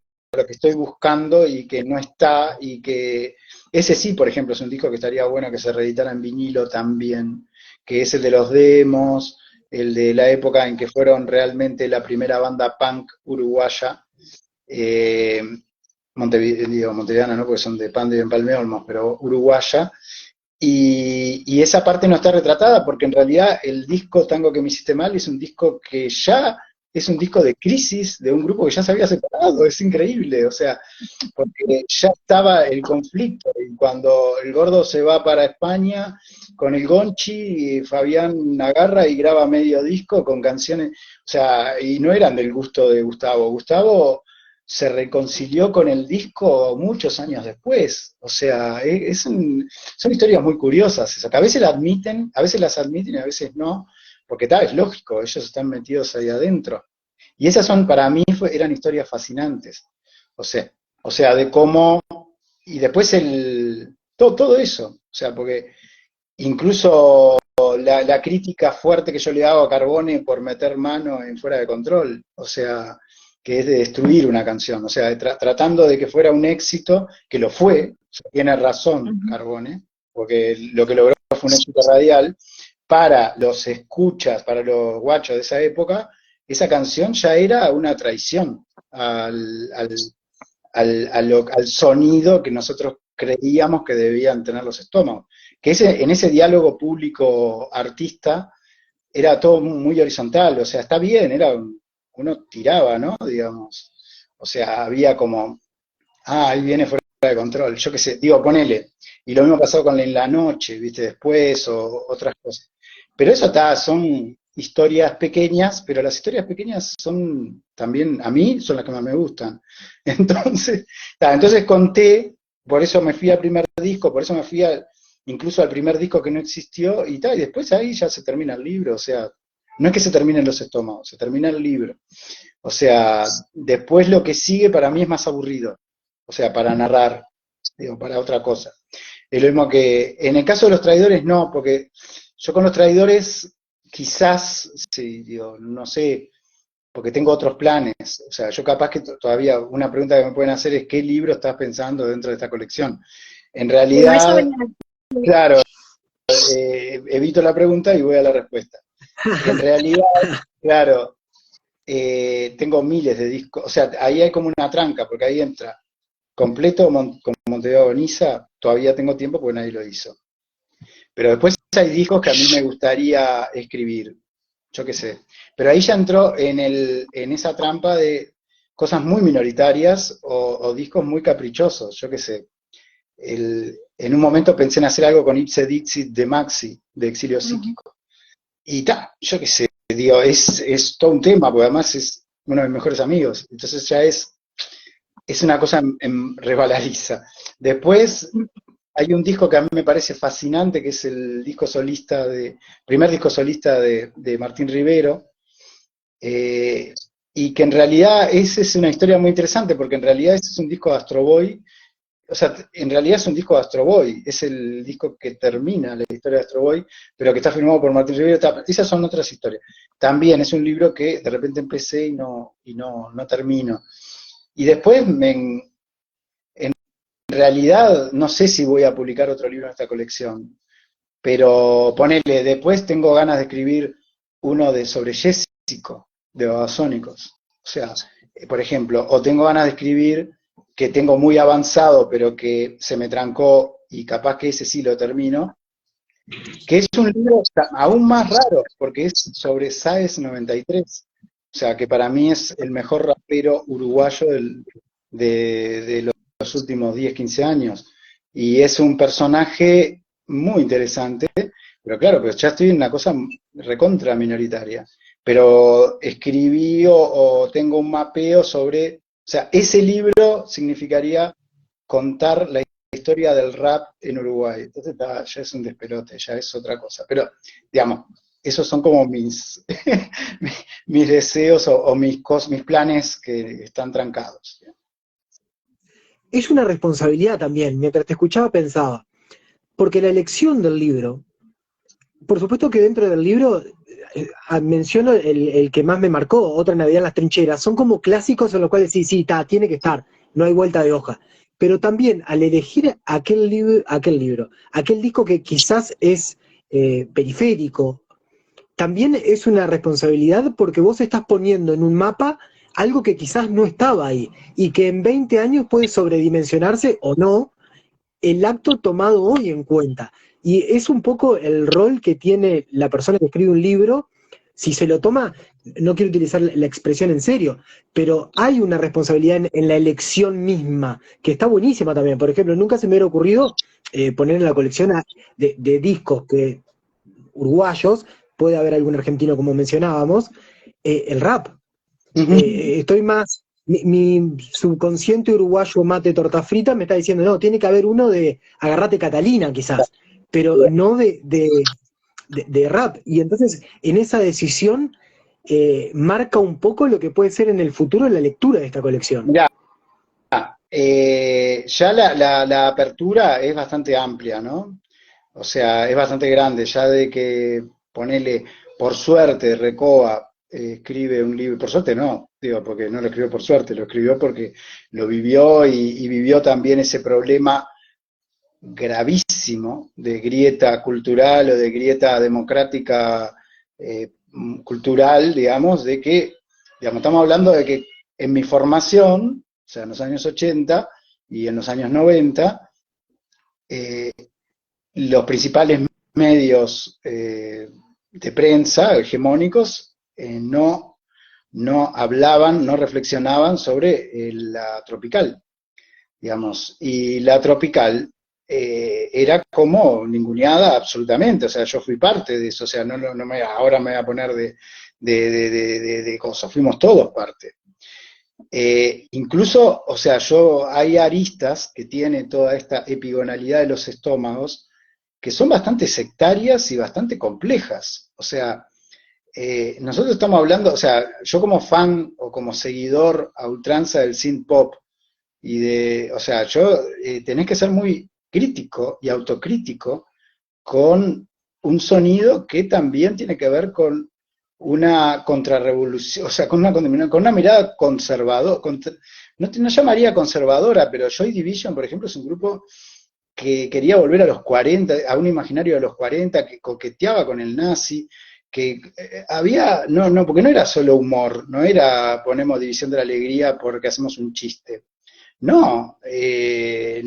estoy buscando y que no está, y que ese sí, por ejemplo, es un disco que estaría bueno que se reeditara en vinilo también, que es el de los demos, el de la época en que fueron realmente la primera banda punk uruguaya, montevideana, ¿no? Porque son de Pan de Empalme Olmos, pero uruguaya, y esa parte no está retratada, porque en realidad el disco Tango que me hiciste mal es un disco que ya es un disco de crisis de un grupo que ya se había separado, es increíble, o sea, porque ya estaba el conflicto, y cuando el Gordo se va para España con el Gonchi, Fabián agarra y graba medio disco con canciones, o sea, y no eran del gusto de Gustavo. Gustavo se reconcilió con el disco muchos años después, o sea, son historias muy curiosas esas, que a veces las admiten y a veces no, porque es lógico, ellos están metidos ahí adentro. Y esas para mí eran historias fascinantes. O sea, de cómo, y después todo eso, o sea, porque incluso la crítica fuerte que yo le hago a Carbone por meter mano en Fuera de Control, o sea, que es de destruir una canción, o sea, tratando de que fuera un éxito, que lo fue, o sea, tiene razón Carbone, porque lo que logró fue un éxito radial. Para los escuchas, para los guachos de esa época, esa canción ya era una traición al sonido que nosotros creíamos que debían tener los Estómagos. Que en ese diálogo público-artista era todo muy horizontal, o sea, está bien, uno tiraba, ¿no? Digamos, o sea, había como, ahí viene Fuera de Control, yo qué sé, digo, ponele. Y lo mismo pasó con En la Noche, viste, después, o otras cosas. Pero eso son historias pequeñas, pero las historias pequeñas son también, a mí, son las que más me gustan. Entonces conté, por eso me fui al primer disco, por eso me fui incluso al primer disco que no existió, y después ahí ya se termina el libro, o sea, no es que se terminen los estómagos, se termina el libro. O sea, después lo que sigue para mí es más aburrido, o sea, para narrar, digo, para otra cosa. Es lo mismo que, en el caso de los traidores, no, porque yo con los traidores quizás, sí, digo, no sé, porque tengo otros planes. O sea, yo capaz que todavía una pregunta que me pueden hacer es ¿qué libro estás pensando dentro de esta colección? En Bueno, eso realidad, venía. claro, evito la pregunta y voy a la respuesta. En realidad, claro, tengo miles de discos, o sea, ahí hay como una tranca, porque ahí entra completo con Montevideo Niza, todavía tengo tiempo porque nadie lo hizo. Pero después hay discos que a mí me gustaría escribir, yo qué sé. Pero ahí ya entró en esa trampa de cosas muy minoritarias o discos muy caprichosos, yo qué sé. En un momento pensé en hacer algo con Ipse Dixit de Maxi, de Exilio Psíquico. Y yo qué sé, digo, es todo un tema, porque además es uno de mis mejores amigos. Entonces ya es una cosa resbaladiza. Después hay un disco que a mí me parece fascinante, que es el disco solista primer disco solista de Martín Rivero, y que en realidad esa es una historia muy interesante, porque en realidad ese es un disco de Astro Boy, o sea, en realidad es un disco de Astro Boy, es el disco que termina la historia de Astro Boy, pero que está firmado por Martín Rivero. Esas son otras historias. También es un libro que de repente empecé y no termino. Y después en realidad no sé si voy a publicar otro libro en esta colección, pero ponele, después tengo ganas de escribir uno sobre Jessico, de Babasónicos. O sea, por ejemplo, o tengo ganas de escribir que tengo muy avanzado, pero que se me trancó y capaz que ese sí lo termino, que es un libro aún más raro, porque es sobre Sáez 93. O sea, que para mí es el mejor rapero uruguayo de los últimos 10, 15 años. Y es un personaje muy interesante, pero claro, pero ya estoy en una cosa recontra minoritaria. Pero escribí o tengo un mapeo sobre, o sea, ese libro significaría contar la historia del rap en Uruguay. Entonces ya es un despelote, ya es otra cosa. Pero, digamos, esos son como mis, mis deseos o mis planes que están trancados. Es una responsabilidad también, mientras te escuchaba pensaba, porque la elección del libro, por supuesto que dentro del libro menciono el que más me marcó, Otra Navidad en las Trincheras, son como clásicos en los cuales sí, tiene que estar, no hay vuelta de hoja. Pero también al elegir aquel libro, aquel disco que quizás es periférico, también es una responsabilidad porque vos estás poniendo en un mapa algo que quizás no estaba ahí y que en 20 años puede sobredimensionarse o no el acto tomado hoy en cuenta. Y es un poco el rol que tiene la persona que escribe un libro, si se lo toma, no quiero utilizar la expresión en serio, pero hay una responsabilidad en la elección misma, que está buenísima también. Por ejemplo, nunca se me hubiera ocurrido poner en la colección de discos uruguayos, puede haber algún argentino como mencionábamos, el rap. Estoy más, mi subconsciente uruguayo mate torta frita me está diciendo, no, tiene que haber uno de Agarrate Catalina quizás, pero no de rap. Y entonces en esa decisión marca un poco lo que puede ser en el futuro la lectura de esta colección. Mirá, ya la apertura es bastante amplia, ¿no? O sea, es bastante grande, ya de que ponele, por suerte, Recoba escribe un libro, por suerte no, digo, porque no lo escribió por suerte, lo escribió porque lo vivió y vivió también ese problema gravísimo de grieta cultural o de grieta democrática cultural, digamos, de que, digamos, estamos hablando de que en mi formación, o sea, en los años 80 y en los años 90, los principales medios de prensa hegemónicos no hablaban, no reflexionaban sobre la tropical, digamos. Y la tropical era como ninguneada absolutamente, o sea, yo fui parte de eso, o sea, ahora me voy a poner de cosas, fuimos todos parte. Incluso, o sea, hay aristas que tiene toda esta epigonalidad de los estómagos que son bastante sectarias y bastante complejas. O sea, nosotros estamos hablando, o sea, yo como fan o como seguidor a ultranza del synth pop o sea, tenés que ser muy crítico y autocrítico con un sonido que también tiene que ver con una contrarrevolución, o sea, con una mirada conservadora, no llamaría conservadora, pero Joy Division, por ejemplo, es un grupo que quería volver a los 40, a un imaginario de los 40, que coqueteaba con el nazi, que porque no era solo humor, no era ponemos División de la Alegría porque hacemos un chiste. No, era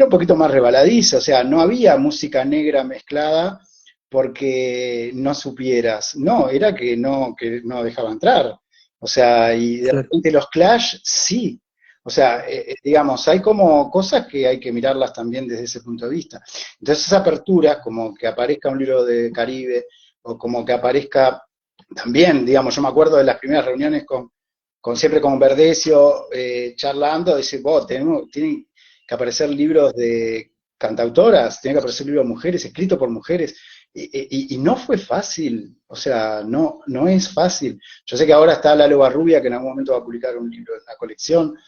un poquito más rebaladizo, o sea, no había música negra mezclada porque no supieras, no, era que no dejaba entrar, o sea, y de repente los Clash, sí, o sea, digamos, hay como cosas que hay que mirarlas también desde ese punto de vista. Entonces esa apertura, como que aparezca un libro de Caribe, o como que aparezca también, digamos, yo me acuerdo de las primeras reuniones siempre con Verdecio, charlando, dice, tienen que aparecer libros de cantautoras, tienen que aparecer libros de mujeres, escritos por mujeres, y no fue fácil, o sea, no es fácil. Yo sé que ahora está Lalo Barrubia, que en algún momento va a publicar un libro en la colección,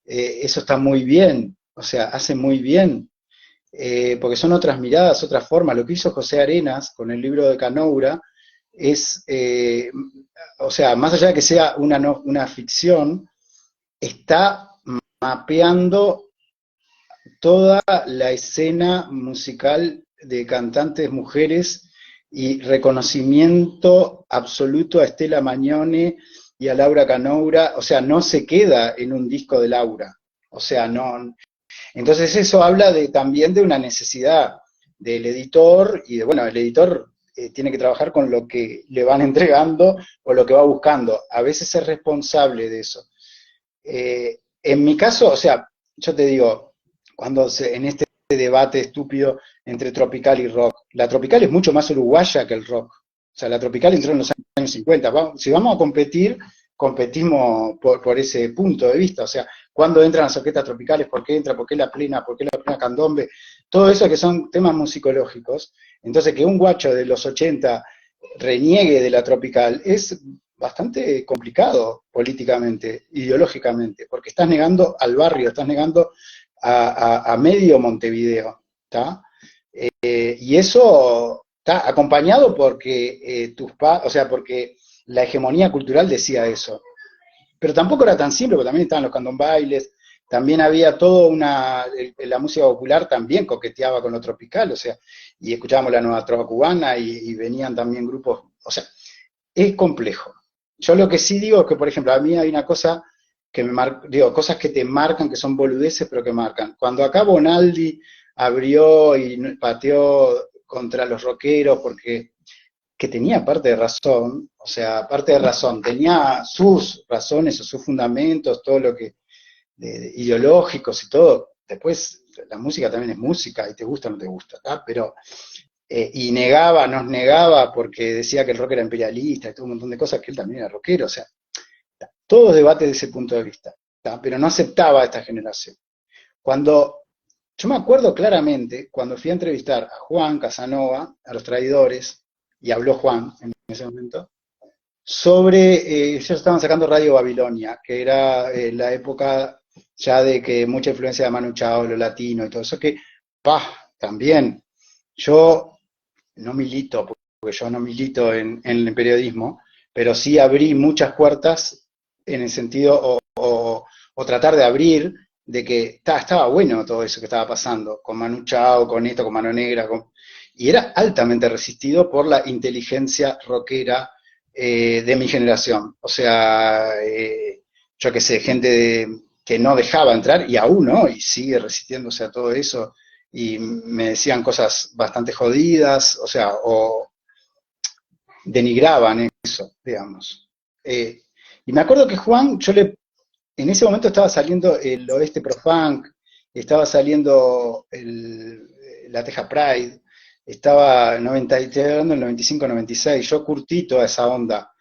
eso está muy bien, o sea, hace muy bien, porque son otras miradas, otras formas. Lo que hizo José Arenas con el libro de Canoura es, o sea, más allá de que sea una ficción, está mapeando toda la escena musical de cantantes mujeres y reconocimiento absoluto a Estela Magnone y a Laura Canoura, o sea, no se queda en un disco de Laura, o sea, no. Entonces eso habla también de una necesidad del editor y bueno, el editor tiene que trabajar con lo que le van entregando o lo que va buscando. A veces es responsable de eso. En mi caso, o sea, yo te digo, en este debate estúpido entre tropical y rock, la tropical es mucho más uruguaya que el rock. O sea, la tropical entró en los años 50. Si vamos a competir, competimos por ese punto de vista. O sea, ¿cuándo entran las orquestas tropicales? ¿Por qué entra? ¿Por qué la plena candombe? Todo eso que son temas musicológicos. Entonces, que un guacho de los 80 reniegue de la tropical es bastante complicado políticamente, ideológicamente, porque estás negando al barrio, estás negando a medio Montevideo, ¿está? Y eso está acompañado porque o sea, porque la hegemonía cultural decía eso. Pero tampoco era tan simple, porque también estaban los candombailes, también había la música popular también coqueteaba con lo tropical, o sea, y escuchábamos la nueva trova cubana y venían también grupos, o sea, es complejo. Yo lo que sí digo es que, por ejemplo, a mí hay una cosa que cosas que te marcan, que son boludeces, pero que marcan. Cuando acá Bonaldi abrió y pateó contra los rockeros, porque que tenía parte de razón, o sea, parte de razón, tenía sus razones o sus fundamentos, todo lo que, ideológicos y todo. Después, la música también es música, y te gusta o no te gusta, ¿tá? Pero y nos negaba porque decía que el rock era imperialista y todo un montón de cosas, que él también era rockero, o sea, todo debate de ese punto de vista, ¿tá? Pero no aceptaba a esta generación. Yo me acuerdo claramente, cuando fui a entrevistar a Juan Casanova, a los Traidores, y habló Juan en ese momento, sobre, ellos estaban sacando Radio Babilonia, que era la época ya de que mucha influencia de Manu Chao, lo latino y todo eso, que, también, yo no milito, porque yo no milito en el periodismo, pero sí abrí muchas puertas en el sentido, o tratar de abrir, de que estaba bueno todo eso que estaba pasando, con Manu Chao, con esto, con Mano Negra, y era altamente resistido por la inteligencia rockera de mi generación. O sea, yo qué sé, gente que no dejaba entrar, y aún no, y sigue resistiéndose a todo eso, y me decían cosas bastante jodidas, o sea, o denigraban eso, digamos. Y me acuerdo que Juan, en ese momento estaba saliendo el Oeste Pro Funk, estaba saliendo la Teja Pride, estaba estoy hablando del 95-96, yo curtí toda esa onda,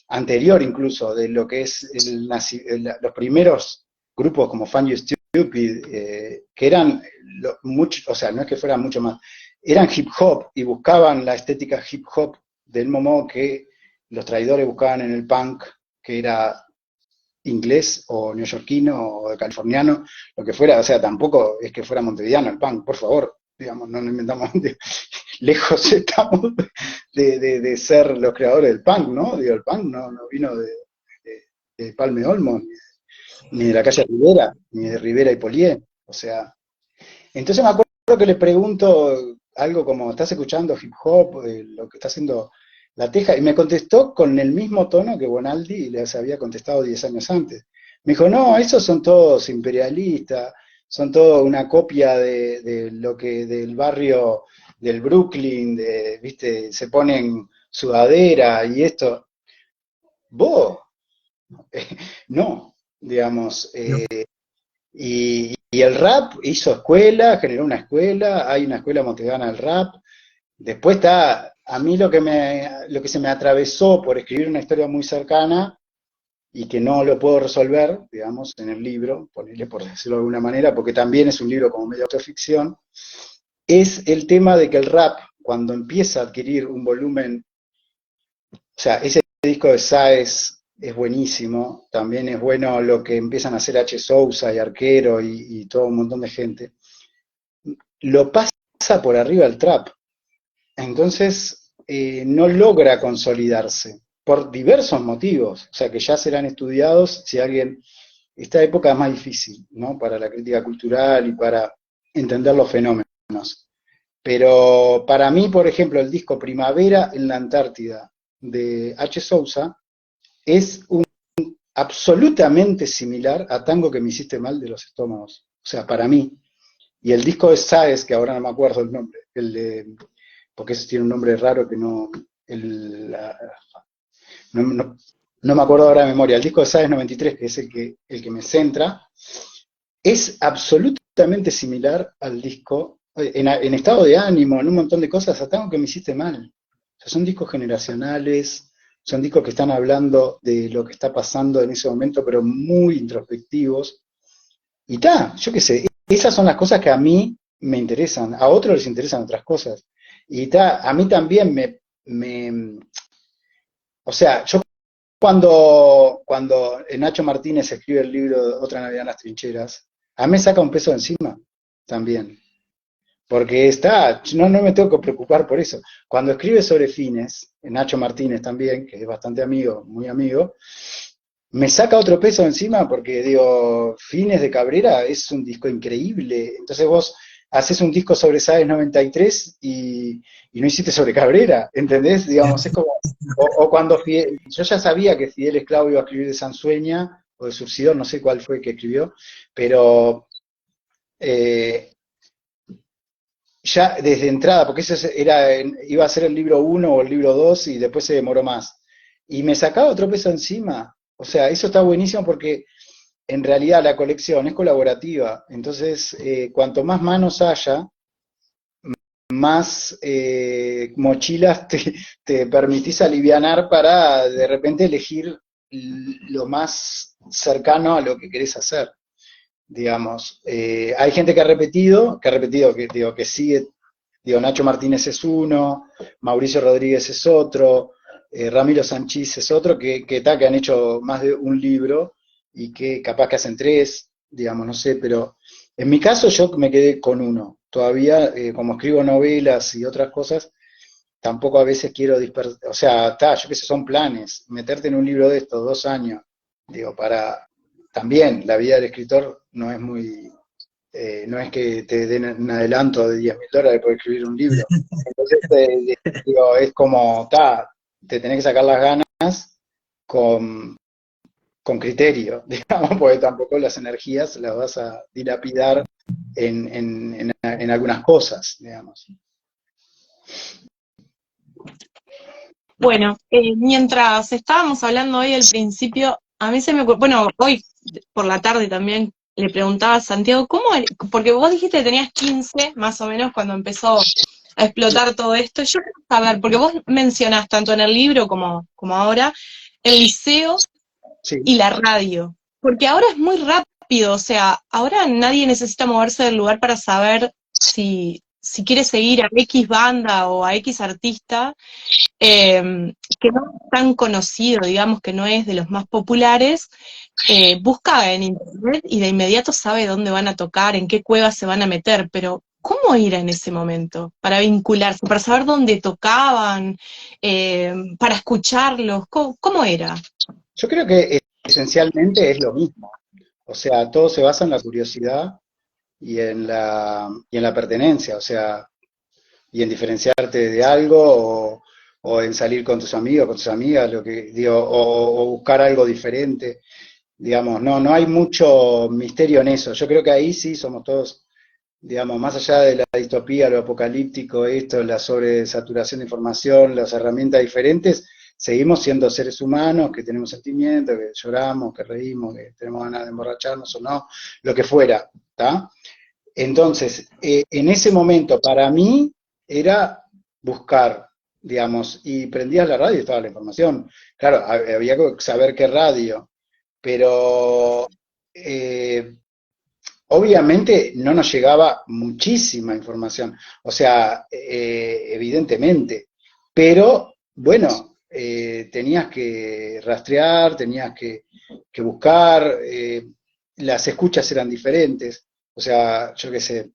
anterior incluso, de lo que es los primeros grupos como Fun You Stupid, que eran, o sea, no es que fueran mucho más, eran hip hop y buscaban la estética hip hop del mismo modo que los traidores buscaban en el punk, que era inglés o neoyorquino o californiano, lo que fuera, o sea, tampoco es que fuera montevideano el punk, por favor, digamos, no nos inventamos, lejos estamos de ser los creadores del punk, ¿no? Digo, el punk no vino de Palme Olmo, ni de la calle Rivera, ni de Rivera y Polié, o sea, entonces me acuerdo que le pregunto algo como, ¿estás escuchando hip hop, lo que está haciendo La Teja? Y me contestó con el mismo tono que Bonaldi les había contestado 10 años antes. Me dijo, no, esos son todos imperialistas, son todos una copia de lo que del barrio del Brooklyn, ¿viste? Se ponen sudadera y esto. Vos, no, digamos. Y el rap hizo escuela, generó una escuela, hay una escuela montevideana del rap. Después está, a mí lo que se me atravesó por escribir una historia muy cercana y que no lo puedo resolver, digamos, en el libro, ponerle por decirlo de alguna manera, porque también es un libro como medio autoficción, es el tema de que el rap, cuando empieza a adquirir un volumen, o sea, ese disco de Sáez es buenísimo, también es bueno lo que empiezan a hacer H. Sousa y Arquero y todo un montón de gente, lo pasa por arriba el trap. Entonces, no logra consolidarse por diversos motivos, o sea que ya serán estudiados si alguien, esta época es más difícil, ¿no? Para la crítica cultural y para entender los fenómenos. Pero para mí, por ejemplo, el disco Primavera en la Antártida de H. Sousa es absolutamente similar a Tango que me hiciste mal de Los Estómagos, o sea, para mí. Y el disco de Sáez, que ahora no me acuerdo el nombre, porque ese tiene un nombre raro que no me acuerdo ahora de memoria, el disco de Sáez 93, que es el que me centra, es absolutamente similar al disco, en estado de ánimo, en un montón de cosas, a Tango que me hiciste mal. O sea, son discos generacionales, son discos que están hablando de lo que está pasando en ese momento, pero muy introspectivos. Y yo qué sé, esas son las cosas que a mí me interesan, a otros les interesan otras cosas. Y a mí también o sea, yo cuando Nacho Martínez escribe el libro Otra Navidad en las Trincheras, a mí me saca un peso de encima también. Porque no me tengo que preocupar por eso. Cuando escribe sobre Fines, Nacho Martínez también, que es bastante amigo, muy amigo, me saca otro peso encima porque digo, Fines de Cabrera es un disco increíble. Entonces vos haces un disco sobre Sáez 93 y no hiciste sobre Cabrera, ¿entendés? Digamos, es como, o cuando yo ya sabía que Fidel Esclavo iba a escribir de Sansueña o de Surcidor, no sé cuál fue que escribió, pero ya desde entrada, porque iba a ser el libro 1 o el libro 2 y después se demoró más. Y me sacaba otro peso encima. O sea, eso está buenísimo porque en realidad la colección es colaborativa. Entonces, cuanto más manos haya, más mochilas te permitís alivianar para de repente elegir lo más cercano a lo que querés hacer. Digamos, hay gente que ha repetido, que sigue, Nacho Martínez es uno, Mauricio Rodríguez es otro, Ramiro Sanchís es otro, que han hecho más de un libro y que capaz que hacen 3, digamos, no sé, pero en mi caso yo me quedé con uno. Todavía, como escribo novelas y otras cosas, tampoco a veces quiero o sea, yo qué sé, son planes, meterte en un libro de estos 2 años, también la vida del escritor no es no es que te den un adelanto de $10.000 por escribir un libro. Entonces, es como, te tenés que sacar las ganas con criterio, digamos, porque tampoco las energías las vas a dilapidar en algunas cosas, digamos. Bueno, mientras estábamos hablando hoy al principio, a mí se me ocurrió, bueno, hoy por la tarde también, le preguntaba a Santiago, porque vos dijiste que tenías 15, más o menos, cuando empezó a explotar todo esto. Yo quiero saber, porque vos mencionás tanto en el libro como ahora, el liceo Sí. y la radio. Porque ahora es muy rápido, o sea, ahora nadie necesita moverse del lugar para saber si quiere seguir a X banda o a X artista, que no es tan conocido, digamos que no es de los más populares, busca en internet y de inmediato sabe dónde van a tocar, en qué cuevas se van a meter, pero ¿cómo ir en ese momento? Para vincularse, para saber dónde tocaban, para escucharlos, ¿cómo era? Yo creo que esencialmente es lo mismo. O sea, todo se basa en la curiosidad y en la pertenencia, o sea, y en diferenciarte de algo o en salir con tus amigos, con tus amigas, lo que digo, o buscar algo diferente. Digamos, no hay mucho misterio en eso. Yo creo que ahí sí somos todos, digamos, más allá de la distopía, lo apocalíptico, esto, la sobresaturación de información, las herramientas diferentes, seguimos siendo seres humanos que tenemos sentimientos, que lloramos, que reímos, que tenemos ganas de emborracharnos o no, lo que fuera, ¿está? Entonces, en ese momento, para mí, era buscar, digamos, y prendías la radio y estaba la información. Claro, había que saber qué radio, pero obviamente no nos llegaba muchísima información, o sea, evidentemente, pero bueno, tenías que rastrear, tenías que buscar, las escuchas eran diferentes, o sea, yo qué sé,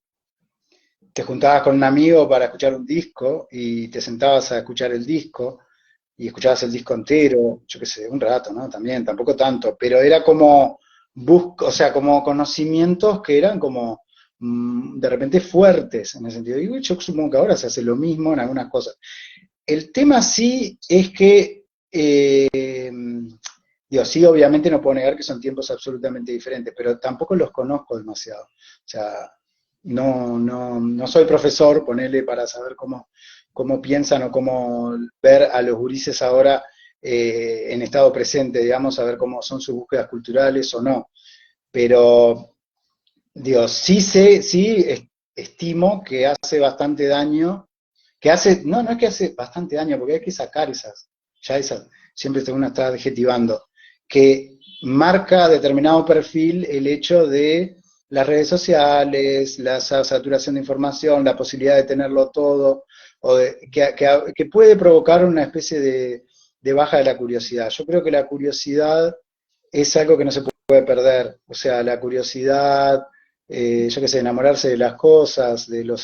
te juntabas con un amigo para escuchar un disco y te sentabas a escuchar el disco y escuchabas el disco entero, yo qué sé, un rato, ¿no? También, tampoco tanto, pero era como o sea, como conocimientos que eran como de repente fuertes en ese sentido. Y yo supongo que ahora se hace lo mismo en algunas cosas. El tema sí es que, digo, sí, obviamente no puedo negar que son tiempos absolutamente diferentes, pero tampoco los conozco demasiado. O sea, no soy profesor, ponele para saber cómo piensan o cómo ver a los gurises ahora en estado presente, digamos, a ver cómo son sus búsquedas culturales o no. Pero, digo, estimo que hace bastante daño, no es que hace bastante daño, porque hay que sacar esas, siempre uno está adjetivando, que marca determinado perfil el hecho de las redes sociales, la saturación de información, la posibilidad de tenerlo todo, que puede provocar una especie de baja de la curiosidad. Yo creo que la curiosidad es algo que no se puede perder, o sea, la curiosidad, yo qué sé, enamorarse de las cosas, de los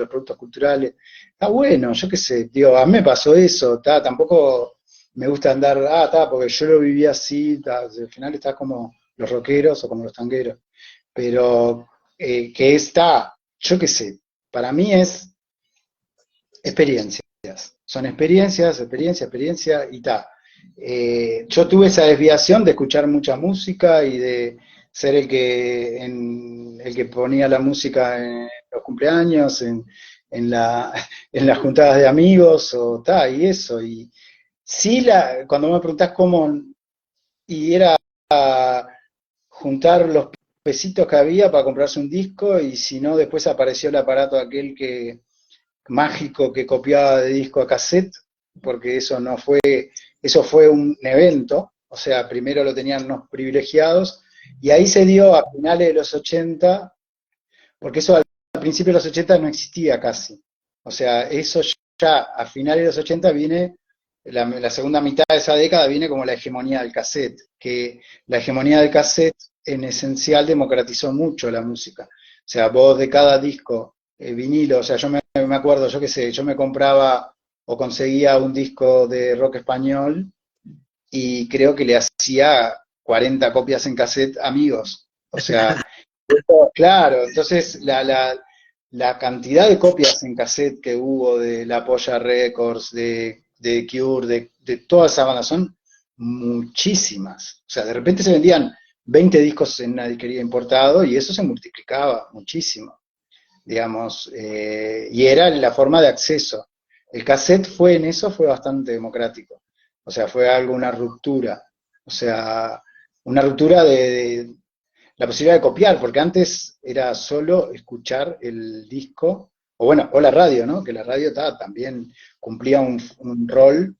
productos culturales, está bueno, yo qué sé, digo, a mí me pasó eso, tampoco me gusta andar, porque yo lo viví así, al final estás como los rockeros o como los tangueros, pero yo qué sé, para mí es experiencias, son experiencia y ta. Yo tuve esa desviación de escuchar mucha música y de ser el que ponía la música en los cumpleaños, en, la, en las juntadas de amigos, y eso. Y sí, cuando me preguntás cómo, y era juntar los pesitos que había para comprarse un disco, y si no, después apareció el aparato aquel mágico que copiaba de disco a cassette, porque eso fue un evento, o sea, primero lo tenían unos privilegiados, y ahí se dio a finales de los 80, porque eso al principio de los 80 no existía casi. O sea, eso ya a finales de los 80 viene, la segunda mitad de esa década viene como la hegemonía del cassette, que la hegemonía del cassette en esencial democratizó mucho la música. O sea, vos de cada disco vinilo, o sea, yo me acuerdo, yo qué sé, yo me compraba o conseguía un disco de rock español y creo que le hacía 40 copias en cassette a amigos. O sea, claro, entonces la cantidad de copias en cassette que hubo de La Polla Records, de Cure, de todas esas bandas, son muchísimas. O sea, de repente se vendían 20 discos en una disquería importado y eso se multiplicaba muchísimo, digamos, y era la forma de acceso. El cassette fue bastante democrático, o sea, fue una ruptura, o sea, una ruptura la posibilidad de copiar, porque antes era solo escuchar el disco, o bueno, o la radio, ¿no? Que la radio también cumplía un rol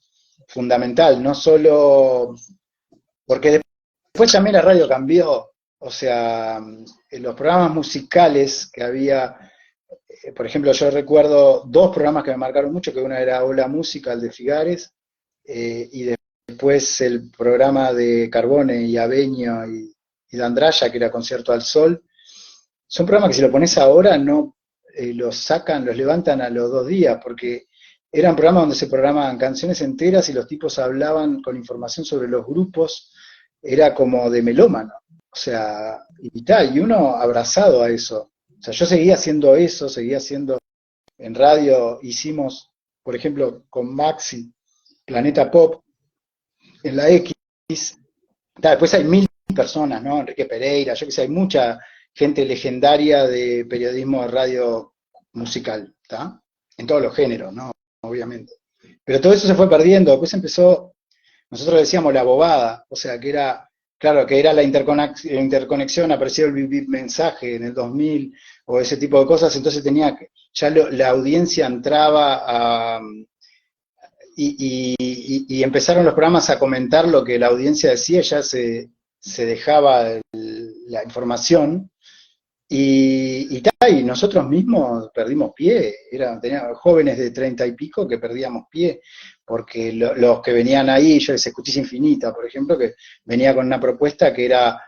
fundamental, no solo, porque después también la radio cambió, o sea, los programas musicales que había, por ejemplo, yo recuerdo dos programas que me marcaron mucho, que una era Hola Música, el de Figares, y después el programa de Carbone y Abeño y de Andraya, que era Concierto al Sol. Son programas que si lo pones ahora no los sacan, los levantan a los 2 días, porque eran programas donde se programaban canciones enteras y los tipos hablaban con información sobre los grupos, era como de melómano, o sea, y uno abrazado a eso. O sea, yo seguía haciendo eso, seguía haciendo, en radio hicimos, por ejemplo, con Maxi, Planeta Pop, en la X, después hay 1000 personas, ¿no? Enrique Pereira, yo que sé, hay mucha gente legendaria de periodismo de radio musical, ¿está? En todos los géneros, ¿no? Obviamente. Pero todo eso se fue perdiendo, después empezó, nosotros decíamos la bobada, o sea, que era, claro, que era la interconexión, apareció el bip bip mensaje en el 2000, o ese tipo de cosas, entonces tenía que, ya la audiencia entraba a... Y empezaron los programas a comentar lo que la audiencia decía, ya se dejaba la información, y nosotros mismos perdimos pie, teníamos jóvenes de 30 y pico que perdíamos pie, porque los que venían ahí, yo les Justicia Infinita, por ejemplo, que venía con una propuesta que era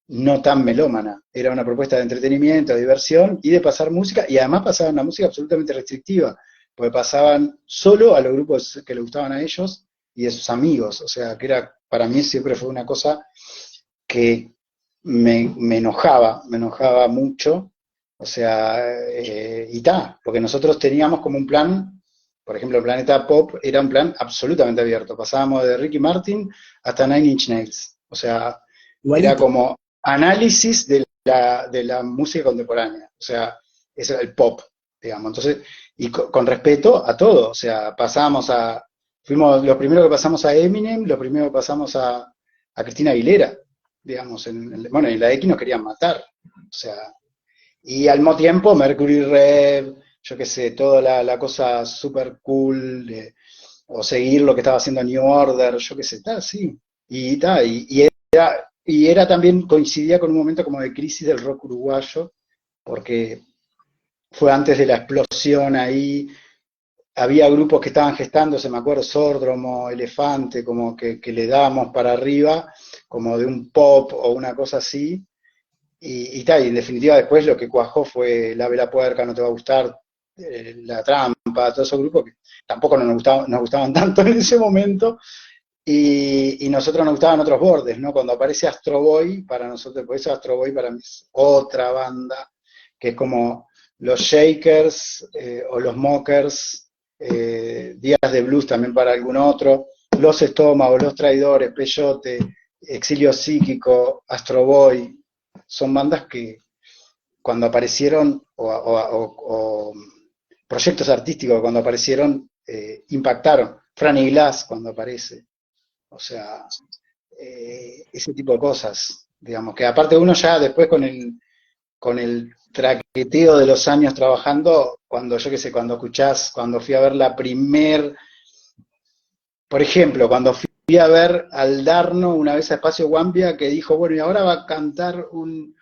no tan melómana, era una propuesta de entretenimiento, de diversión y de pasar música, y además pasaban una música absolutamente restrictiva, porque pasaban solo a los grupos que le gustaban a ellos y de sus amigos, o sea, que era, para mí siempre fue una cosa que me enojaba mucho, o sea, porque nosotros teníamos como un plan, por ejemplo, el Planeta Pop era un plan absolutamente abierto, pasábamos de Ricky Martin hasta Nine Inch Nails, o sea, Igualito. era como análisis de la música contemporánea, o sea, eso era el pop, digamos, entonces, y con respeto a todo, o sea, fuimos los primeros que pasamos a Eminem, los primeros que pasamos a Cristina Aguilera, digamos, bueno, en la X nos querían matar, o sea, y al mismo tiempo Mercury Rev, yo qué sé, toda la cosa super cool, o seguir lo que estaba haciendo New Order, yo qué sé, tal, sí, y era también, coincidía con un momento como de crisis del rock uruguayo, porque fue antes de la explosión ahí, había grupos que estaban gestándose, me acuerdo, Sordromo, Elefante, como que le dábamos para arriba, como de un pop o una cosa así, y en definitiva después lo que cuajó fue La Vela Puerca, No Te Va a Gustar, La Trampa, todos esos grupos que tampoco nos gustaban tanto en ese momento, y nosotros nos gustaban otros bordes, ¿no? Cuando aparece Astro Boy, para nosotros, por eso Astro Boy para mí es otra banda, que es como los Shakers o los Mockers, Días de Blues también para algún otro, Los Estómagos, Los Traidores, Peyote, Exilio Psíquico, Astro Boy, son bandas que cuando aparecieron, o proyectos artísticos que cuando aparecieron, impactaron. Franny Glass cuando aparece, o sea, ese tipo de cosas, digamos, que aparte uno ya después con el traqueteo de los años trabajando, cuando yo qué sé, cuando fui a ver por ejemplo, cuando fui a ver al Darno una vez a Espacio Guambia, que dijo, bueno, y ahora va a cantar un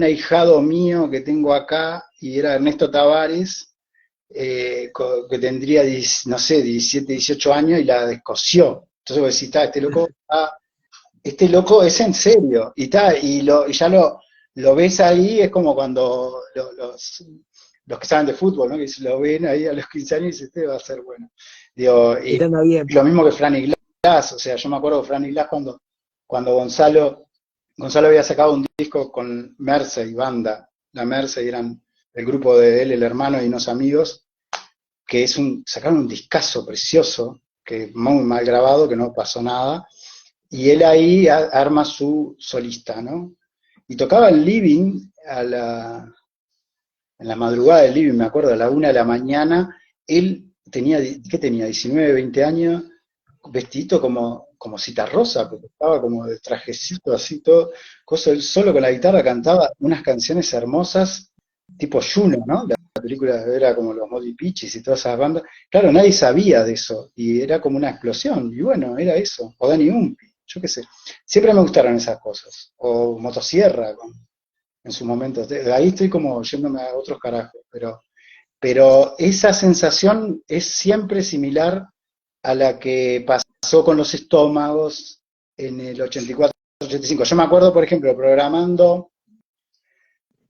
ahijado mío que tengo acá, y era Ernesto Tavares, que tendría, no sé, 17, 18 años, y la descosió. Entonces vos decís, este loco es en serio, y ya lo ves ahí, es como cuando los que saben de fútbol, ¿no? Que lo ven ahí a los 15 años y dicen, este va a ser bueno. Digo, y lo mismo que Franny Glass, o sea, yo me acuerdo de Franny Glass cuando Gonzalo había sacado un disco con Merce y banda, la Merce, y eran el grupo de él, el hermano y unos amigos, que sacaron un discazo precioso, que muy mal grabado, que no pasó nada, y él ahí arma su solista, ¿no? Y tocaba el Living en la madrugada del Living, me acuerdo, a la 1 de la mañana, él tenía, ¿qué tenía? 19, 20 años, vestidito como Citarrosa, porque estaba como de trajecito así todo, cosa, él solo con la guitarra cantaba unas canciones hermosas, tipo Juno, ¿no? La película era como los Modi Pichis y todas esas bandas. Claro, nadie sabía de eso, y era como una explosión, y bueno, era eso, o Danny Umpi, yo qué sé. Siempre me gustaron esas cosas, o Motosierra, en su momento. Ahí estoy como yéndome a otros carajos, pero esa sensación es siempre similar a la que pasó con los Estómagos en el 84-85. Yo me acuerdo, por ejemplo, programando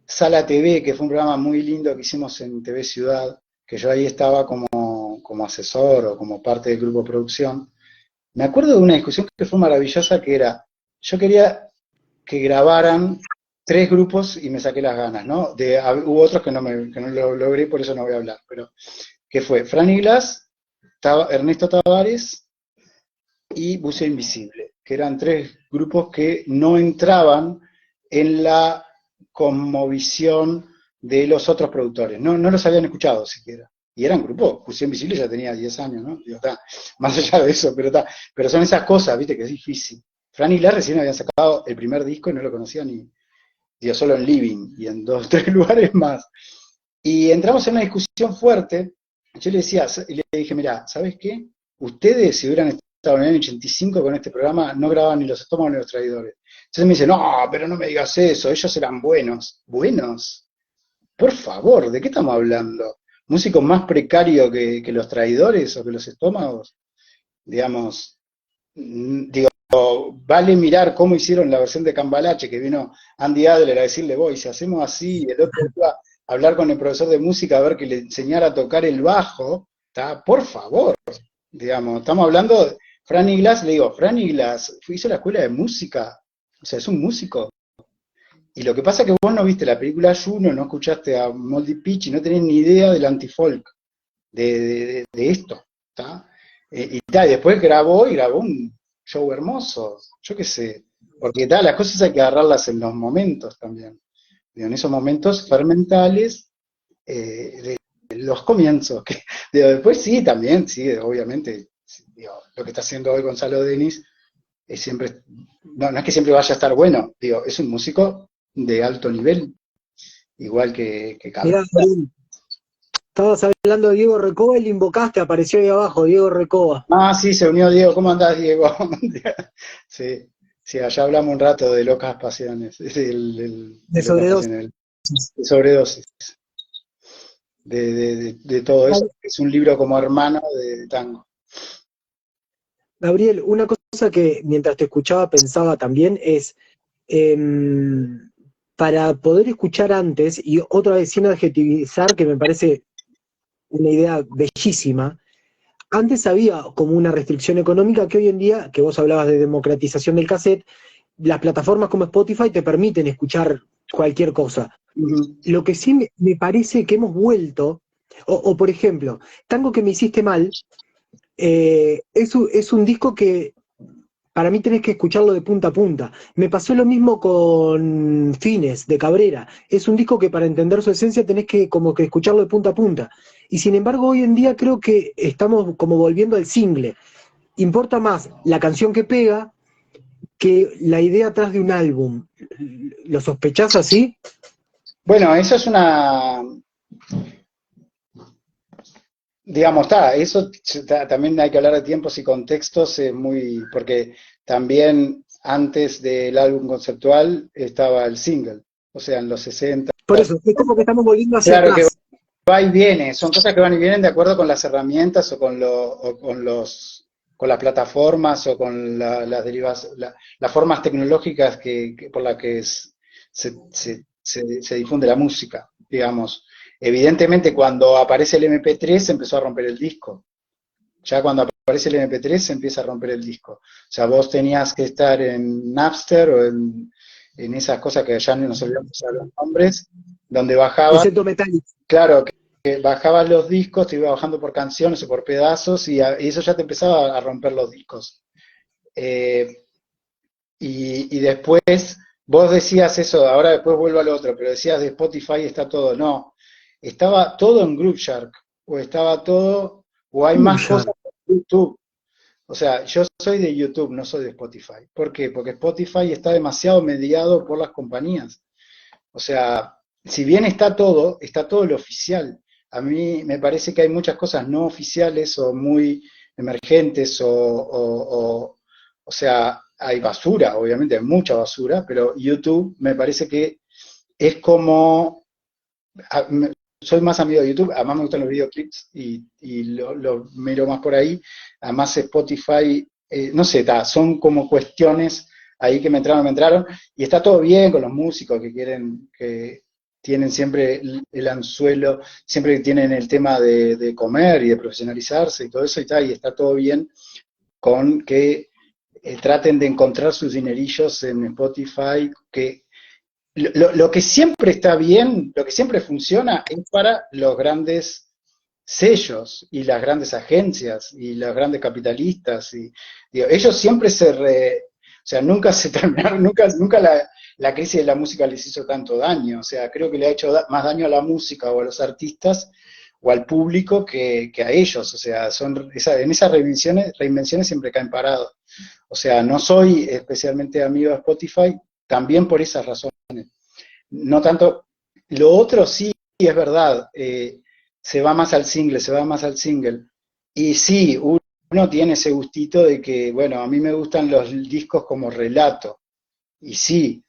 Sala TV, que fue un programa muy lindo que hicimos en TV Ciudad, que yo ahí estaba como asesor o como parte del grupo de producción. Me acuerdo de una discusión que fue maravillosa, que era, yo quería que grabaran 3 grupos y me saqué las ganas, ¿no? Hubo otros que que no lo logré, por eso no voy a hablar, pero que fue Franny Glass, Ernesto Tavares y Buceo Invisible, que eran 3 grupos que no entraban en la cosmovisión de los otros productores, no los habían escuchado siquiera. Y eran grupos, Buceo Invisible ya tenía 10 años, ¿no? Digo, más allá de eso, pero son esas cosas, viste, que es difícil. Franny Glass recién habían sacado el primer disco y no lo conocía digo, solo en Living y en 2 o 3 lugares más. Y entramos en una discusión fuerte. Yo le dije, mira, ¿sabes qué? Ustedes, si hubieran estado en el año 85 con este programa, no grababan ni los Estómagos ni los Traidores. Entonces me dice, no, pero no me digas eso, ellos eran buenos. ¿Buenos? Por favor, ¿de qué estamos hablando? ¿Músicos más precarios que los Traidores o que los Estómagos? Digamos, digo, vale mirar cómo hicieron la versión de Cambalache, que vino Andy Adler a decirle, voy, si hacemos así, el otro iba a hablar con el profesor de música a ver que le enseñara a tocar el bajo, ¿tá? Por favor, digamos, estamos hablando, Franny Glass, le digo, Franny Glass hizo la escuela de música, o sea, es un músico. Y lo que pasa es que vos no viste la película Juno, no escuchaste a Moldy Pitch y no tenés ni idea del antifolk, de esto, ¿tá? Y después grabó un show hermoso, yo qué sé, porque las cosas hay que agarrarlas en los momentos también, digo, en esos momentos fermentales de los comienzos, digo, después sí, también, sí, obviamente, digo, lo que está haciendo hoy Gonzalo Denis es siempre, no es que siempre vaya a estar bueno, digo, es un músico de alto nivel, igual que Mirá, Carlos. estabas hablando de Diego Recoba y lo invocaste, apareció ahí abajo, Diego Recoba. Ah, sí, se unió Diego. ¿Cómo andás, Diego? Sí, sí, allá hablamos un rato de locas pasiones, De de locas sobredosis. pasiones, de sobredosis, de todo eso. Es un libro como hermano de tango. Gabriel, una cosa que mientras te escuchaba pensaba también es, para poder escuchar antes, y otra vez sin adjetivizar, que me parece una idea bellísima, antes había como una restricción económica que hoy en día, que vos hablabas de democratización del cassette, las plataformas como Spotify te permiten escuchar cualquier cosa. Lo que sí me parece que hemos vuelto, o por ejemplo, Tango que me hiciste mal, es un disco que para mí tenés que escucharlo de punta a punta. Me pasó lo mismo con Fines, de Cabrera. Es un disco que para entender su esencia tenés que como que escucharlo de punta a punta. Y sin embargo, hoy en día creo que estamos como volviendo al single. Importa más la canción que pega que la idea atrás de un álbum. ¿Lo sospechás así? Bueno, eso es una, digamos, eso también hay que hablar de tiempos y contextos, porque también antes del álbum conceptual estaba el single, o sea, en los 60. Por eso, es como que estamos volviendo hacia Claro que atrás. va y viene, son cosas que van y vienen de acuerdo con las herramientas o con las plataformas o con las formas tecnológicas por las que se difunde la música, digamos. Evidentemente, cuando aparece el MP3 se empezó a romper el disco. Ya cuando aparece el MP3 se empieza a romper el disco. O sea, vos tenías que estar en Napster o en esas cosas que ya no nos olvidamos de los nombres, donde bajabas, Excepto Metallica. claro, que bajabas los discos, te iba bajando por canciones o por pedazos y eso ya te empezaba a romper los discos. Y después vos decías eso, ahora después vuelvo al otro, pero decías de Spotify está todo. No, estaba todo en Groove Shark, o estaba todo, o hay más cosas en YouTube. O sea, yo soy de YouTube, no soy de Spotify. ¿Por qué? Porque Spotify está demasiado mediado por las compañías. O sea, si bien está todo lo oficial. A mí me parece que hay muchas cosas no oficiales o muy emergentes o sea, hay basura, obviamente hay mucha basura, pero YouTube me parece que es como, a- me- soy más amigo de YouTube, además me gustan los videoclips y lo miro más por ahí, además Spotify, no sé, son como cuestiones ahí que me entraron, y está todo bien con los músicos que quieren, que tienen siempre el anzuelo, siempre que tienen el tema de comer y de profesionalizarse y todo eso y está todo bien con que traten de encontrar sus dinerillos en Spotify, que lo que siempre está bien, lo que siempre funciona es para los grandes sellos y las grandes agencias y los grandes capitalistas. Y, digo, ellos siempre o sea, nunca se terminaron, nunca la crisis de la música les hizo tanto daño. O sea, creo que le ha hecho más daño a la música o a los artistas o al público que a ellos. O sea, en esas reinvenciones siempre caen parados. O sea, no soy especialmente amigo de Spotify, también por esas razones. No tanto, lo otro sí es verdad, se va más al single, se va más al single. Y sí, uno tiene ese gustito de que, bueno, a mí me gustan los discos como relato. Y sí,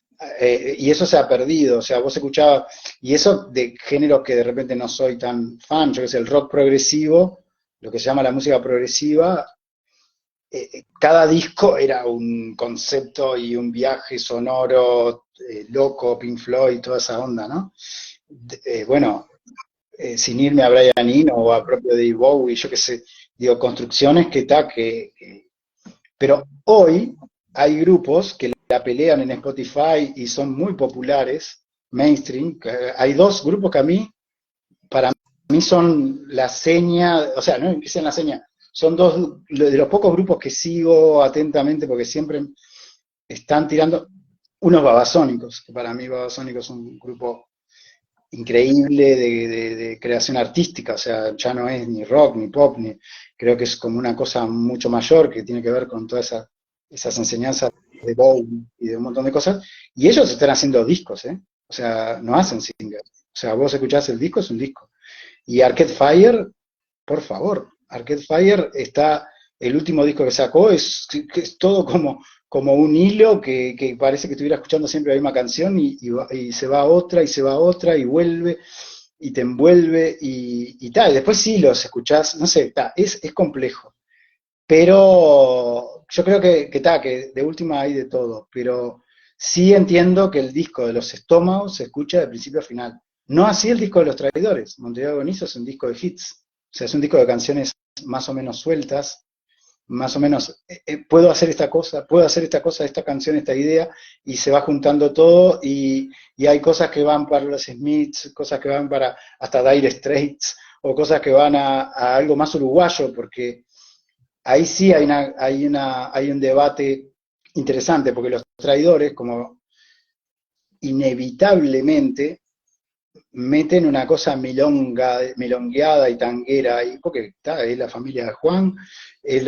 y eso se ha perdido, o sea, vos escuchabas, y eso de géneros que de repente no soy tan fan, yo que sé, el rock progresivo, lo que se llama la música progresiva, cada disco era un concepto y un viaje sonoro loco, Pink Floyd, toda esa onda, ¿no? Bueno, sin irme a Brian Eno o a propio David Bowie, yo qué sé, digo, construcciones pero hoy hay grupos que la pelean en Spotify y son muy populares, mainstream. Hay dos grupos que para mí son la seña, o sea, no es que sean la seña, son dos de los pocos grupos que sigo atentamente porque siempre están tirando unos Babasónicos, que para mí Babasónicos es un grupo increíble de creación artística, o sea, ya no es ni rock, ni pop, creo que es como una cosa mucho mayor que tiene que ver con todas esas enseñanzas de Bowie y de un montón de cosas, y ellos están haciendo discos, ¿eh? O sea, no hacen singles. O sea, vos escuchás el disco, es un disco. Y Arcade Fire, por favor, Arcade Fire está, el último disco que sacó que es todo como un hilo que parece que estuviera escuchando siempre la misma canción y se va a otra y se va a otra y vuelve y te envuelve y tal. Después sí los escuchás, no sé, es complejo. Pero yo creo que de última hay de todo, pero sí entiendo que el disco de los Estómagos se escucha de principio a final. No así el disco de los Traidores. Montevideo Agonizo es un disco de hits, o sea, es un disco de canciones más o menos sueltas, más o menos, puedo hacer esta cosa, esta canción, esta idea, y se va juntando todo, y hay cosas que van para los Smiths, cosas que van para hasta Dire Straits, o cosas que van a algo más uruguayo, porque ahí sí hay un debate interesante, porque los traidores, como inevitablemente, meten una cosa milongueada y tanguera ahí, porque es la familia de Juan, que es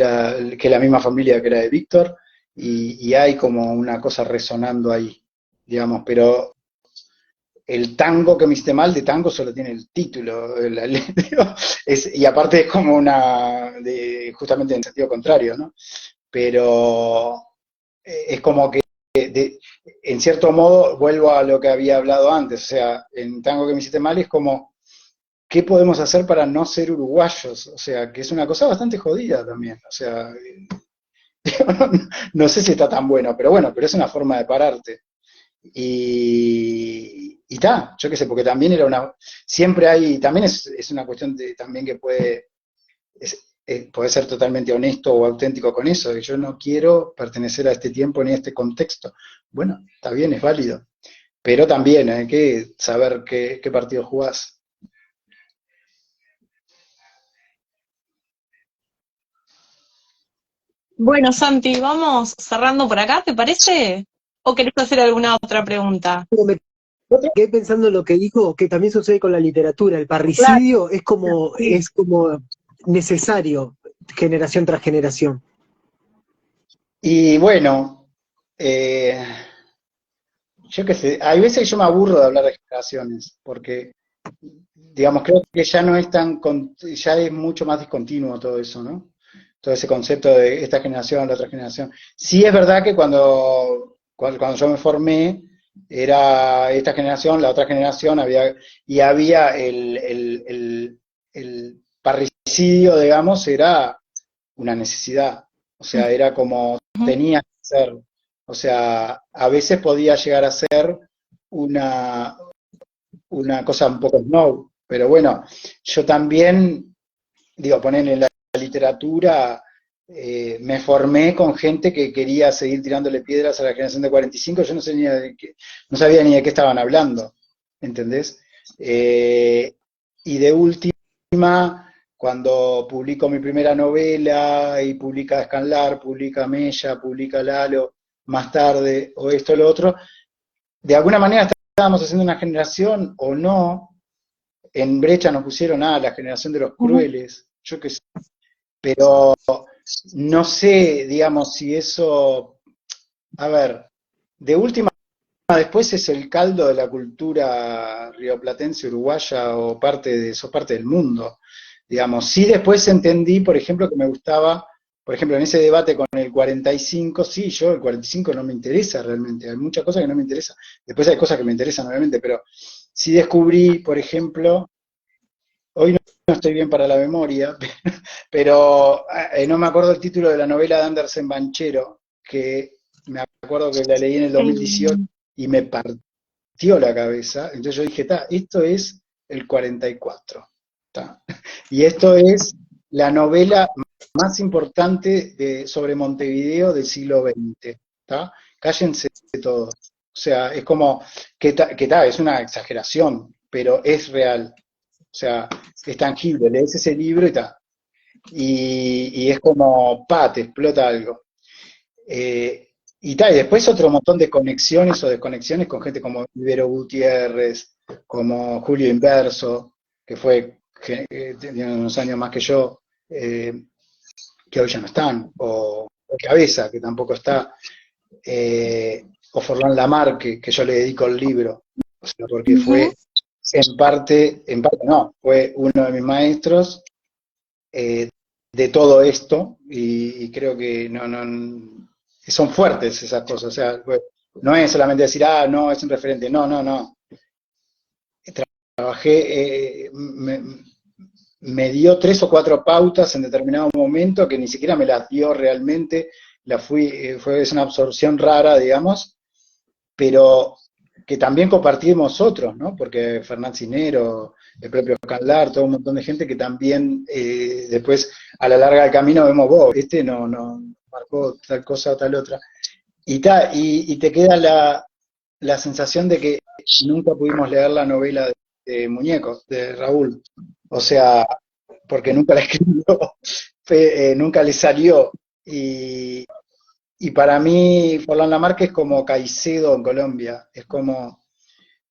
la misma familia que era de Víctor, y hay como una cosa resonando ahí, digamos, pero el tango que me hiciste mal de tango solo tiene el título, y aparte es como justamente en sentido contrario, ¿no? Pero es como que, en cierto modo, vuelvo a lo que había hablado antes, o sea, en Tango que me hiciste mal es como, ¿qué podemos hacer para no ser uruguayos? O sea, que es una cosa bastante jodida también, o sea, no sé si está tan bueno, pero es una forma de pararte. Y yo qué sé, porque también siempre también es una cuestión también que puede ser totalmente honesto o auténtico con eso, que yo no quiero pertenecer a este tiempo ni a este contexto. Bueno, está bien, es válido, pero también hay que saber qué partido jugás. Bueno, Santi, vamos cerrando por acá, ¿te parece? ¿O querés hacer alguna otra pregunta? Me quedé pensando en lo que dijo, que también sucede con la literatura. El Claro, parricidio es sí. como necesario, generación tras generación. Y bueno, eh, yo qué sé, hay veces que yo me aburro de hablar de generaciones, porque, digamos, creo que ya no es ya es mucho más discontinuo todo eso, ¿no? Todo ese concepto de esta generación, la otra generación. Sí es verdad que cuando yo me formé, era esta generación, la otra generación, había el parricidio, digamos, era una necesidad. O sea, era como tenía que ser. O sea, a veces podía llegar a ser una, una cosa un poco snob, pero bueno, yo también, digo, poner en la literatura, me formé con gente que quería seguir tirándole piedras a la generación de 45, yo no sabía ni de qué estaban hablando, ¿entendés? Eh, y de última, cuando publico mi primera novela y publica Scanlar, publica Mella, publica Lalo, más tarde, o esto o lo otro, de alguna manera estábamos haciendo una generación o no, en brecha nos pusieron la generación de los Ujú. crueles, yo qué sé, pero no sé, digamos, si eso, a ver, de última después es el caldo de la cultura rioplatense, uruguaya o sos parte del mundo, digamos. Sí después entendí, por ejemplo, que me gustaba, por ejemplo, en ese debate con el 45, sí, yo el 45 no me interesa realmente, hay muchas cosas que no me interesan, después hay cosas que me interesan obviamente, pero sí descubrí, por ejemplo, hoy no estoy bien para la memoria, pero no me acuerdo el título de la novela de Andersen Banchero, que me acuerdo que la leí en el 2018 Eh, y me partió la cabeza. Entonces yo dije, esto es el 44. Ta. Y esto es la novela más importante sobre Montevideo del siglo XX. ¿Ta? Cállense todos. O sea, es como es una exageración, pero es real. O sea, es tangible, lees ese libro y está. Y es como, te explota algo. Y después otro montón de conexiones o desconexiones con gente como Ibero Gutiérrez, como Julio Inverso, que tiene unos años más que yo, que hoy ya no están, o Cabeza, que tampoco está, o Forlán Lamarque, que yo le dedico el libro, o sea, porque ujú. fue en parte no, fue uno de mis maestros, eh, de todo esto y creo que son fuertes esas cosas. O sea, pues, no es solamente decir, no, es un referente. No, no, no. Trabajé, me dio 3 o 4 pautas en determinado momento que ni siquiera me las dio realmente. Es una absorción rara, digamos, pero que también compartimos otros, ¿no? Porque Fernán Cinero, el propio Canlar, todo un montón de gente que también después a la larga del camino vemos, este no marcó tal cosa o tal otra. Y te queda la sensación de que nunca pudimos leer la novela de Muñecos, de Raúl. O sea, porque nunca la escribió, nunca le salió. Y para mí, Forlán Lamarque es como Caicedo en Colombia, es como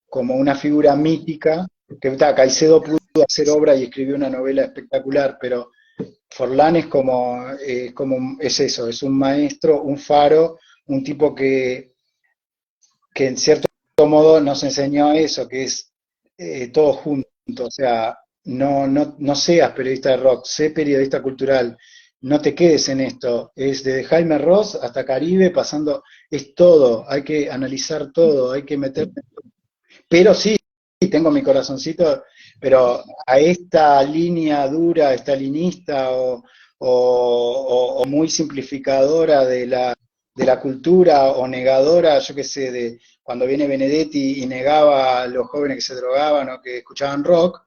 una figura mítica, que Caicedo pudo hacer obra y escribió una novela espectacular, pero Forlán es eso, es un maestro, un faro, un tipo que en cierto modo nos enseñó eso, que es todo junto, o sea, no seas periodista de rock, sé periodista cultural, no te quedes en esto, es desde Jaime Ross hasta Caribe, pasando, es todo, hay que analizar todo, hay que meter, pero sí, tengo mi corazoncito, pero a esta línea dura, estalinista o muy simplificadora de la cultura o negadora, yo qué sé, de cuando viene Benedetti y negaba a los jóvenes que se drogaban o que escuchaban rock,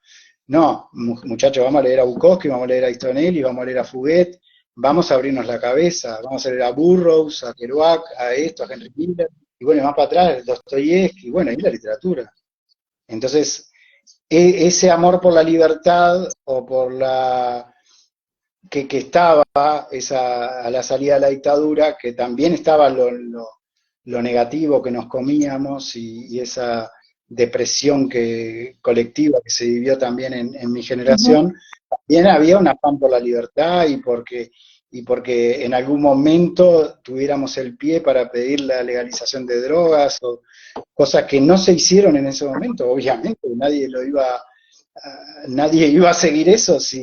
no, muchachos, vamos a leer a Bukowski, vamos a leer a Istonelli, vamos a leer a Fuguet, vamos a abrirnos la cabeza, vamos a leer a Burroughs, a Kerouac, a esto, a Henry Miller, y bueno, más para atrás, Dostoyevsky, bueno, y la literatura. Entonces, ese amor por la libertad o por que estaba a la salida de la dictadura, que también estaba lo negativo que nos comíamos y esa depresión colectiva que se vivió también en mi Ujú. generación, también había un afán por la libertad y porque y porque en algún momento tuviéramos el pie para pedir la legalización de drogas, o cosas que no se hicieron en ese momento, obviamente, nadie iba a seguir eso si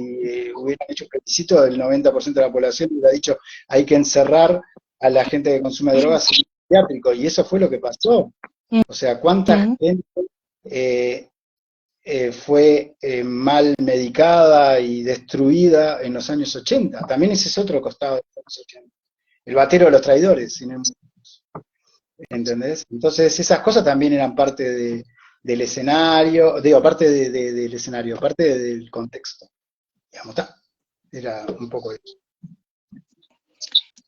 hubieran hecho un plebiscito, el 90% de la población hubiera dicho hay que encerrar a la gente que consume drogas en psiquiátrico, y eso fue lo que pasó. O sea, cuánta gente fue mal medicada y destruida en los años 80. También ese es otro costado de los años 80. El batero de los traidores, sin embargo. ¿Entendés? Entonces esas cosas también eran parte del escenario, digo, parte del escenario, parte del contexto. Digamos, era un poco eso.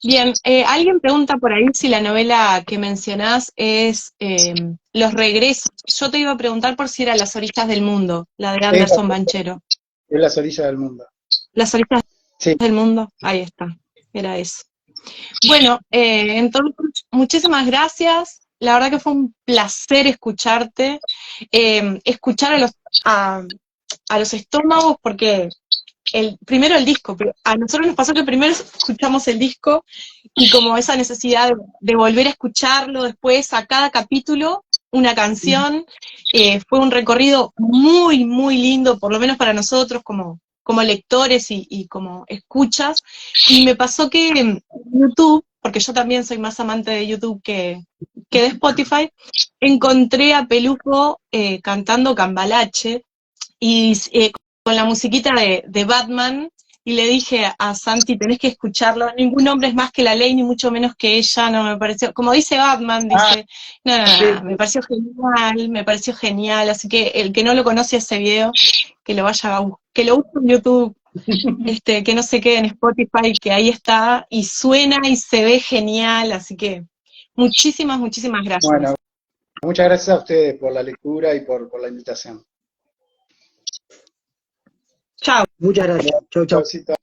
Bien, alguien pregunta por ahí si la novela que mencionás es Los Regresos. Yo te iba a preguntar por si era Las Orillas del Mundo, la de Anderson Banchero. Es Las Orillas del Mundo. Las Orillas del Mundo, ahí está, era eso. Bueno, entonces, muchísimas gracias. La verdad que fue un placer escucharte, escuchar a los estómagos, porque primero el disco, pero a nosotros nos pasó que primero escuchamos el disco y como esa necesidad de volver a escucharlo después a cada capítulo, una canción, fue un recorrido muy, muy lindo, por lo menos para nosotros como lectores y como escuchas, y me pasó que en YouTube, porque yo también soy más amante de YouTube que de Spotify, encontré a Pelujo cantando Cambalache, y con la musiquita de Batman, y le dije a Santi, tenés que escucharlo, ningún hombre es más que la ley, ni mucho menos que ella, no me pareció, como dice Batman, dice, no, me pareció genial, así que el que no lo conoce ese video, que lo vaya que lo use en YouTube, que no se quede en Spotify, que ahí está, y suena y se ve genial, así que muchísimas, muchísimas gracias. Bueno, muchas gracias a ustedes por la lectura y por la invitación. Chao. Muchas gracias. Chau, chau. Chaucito.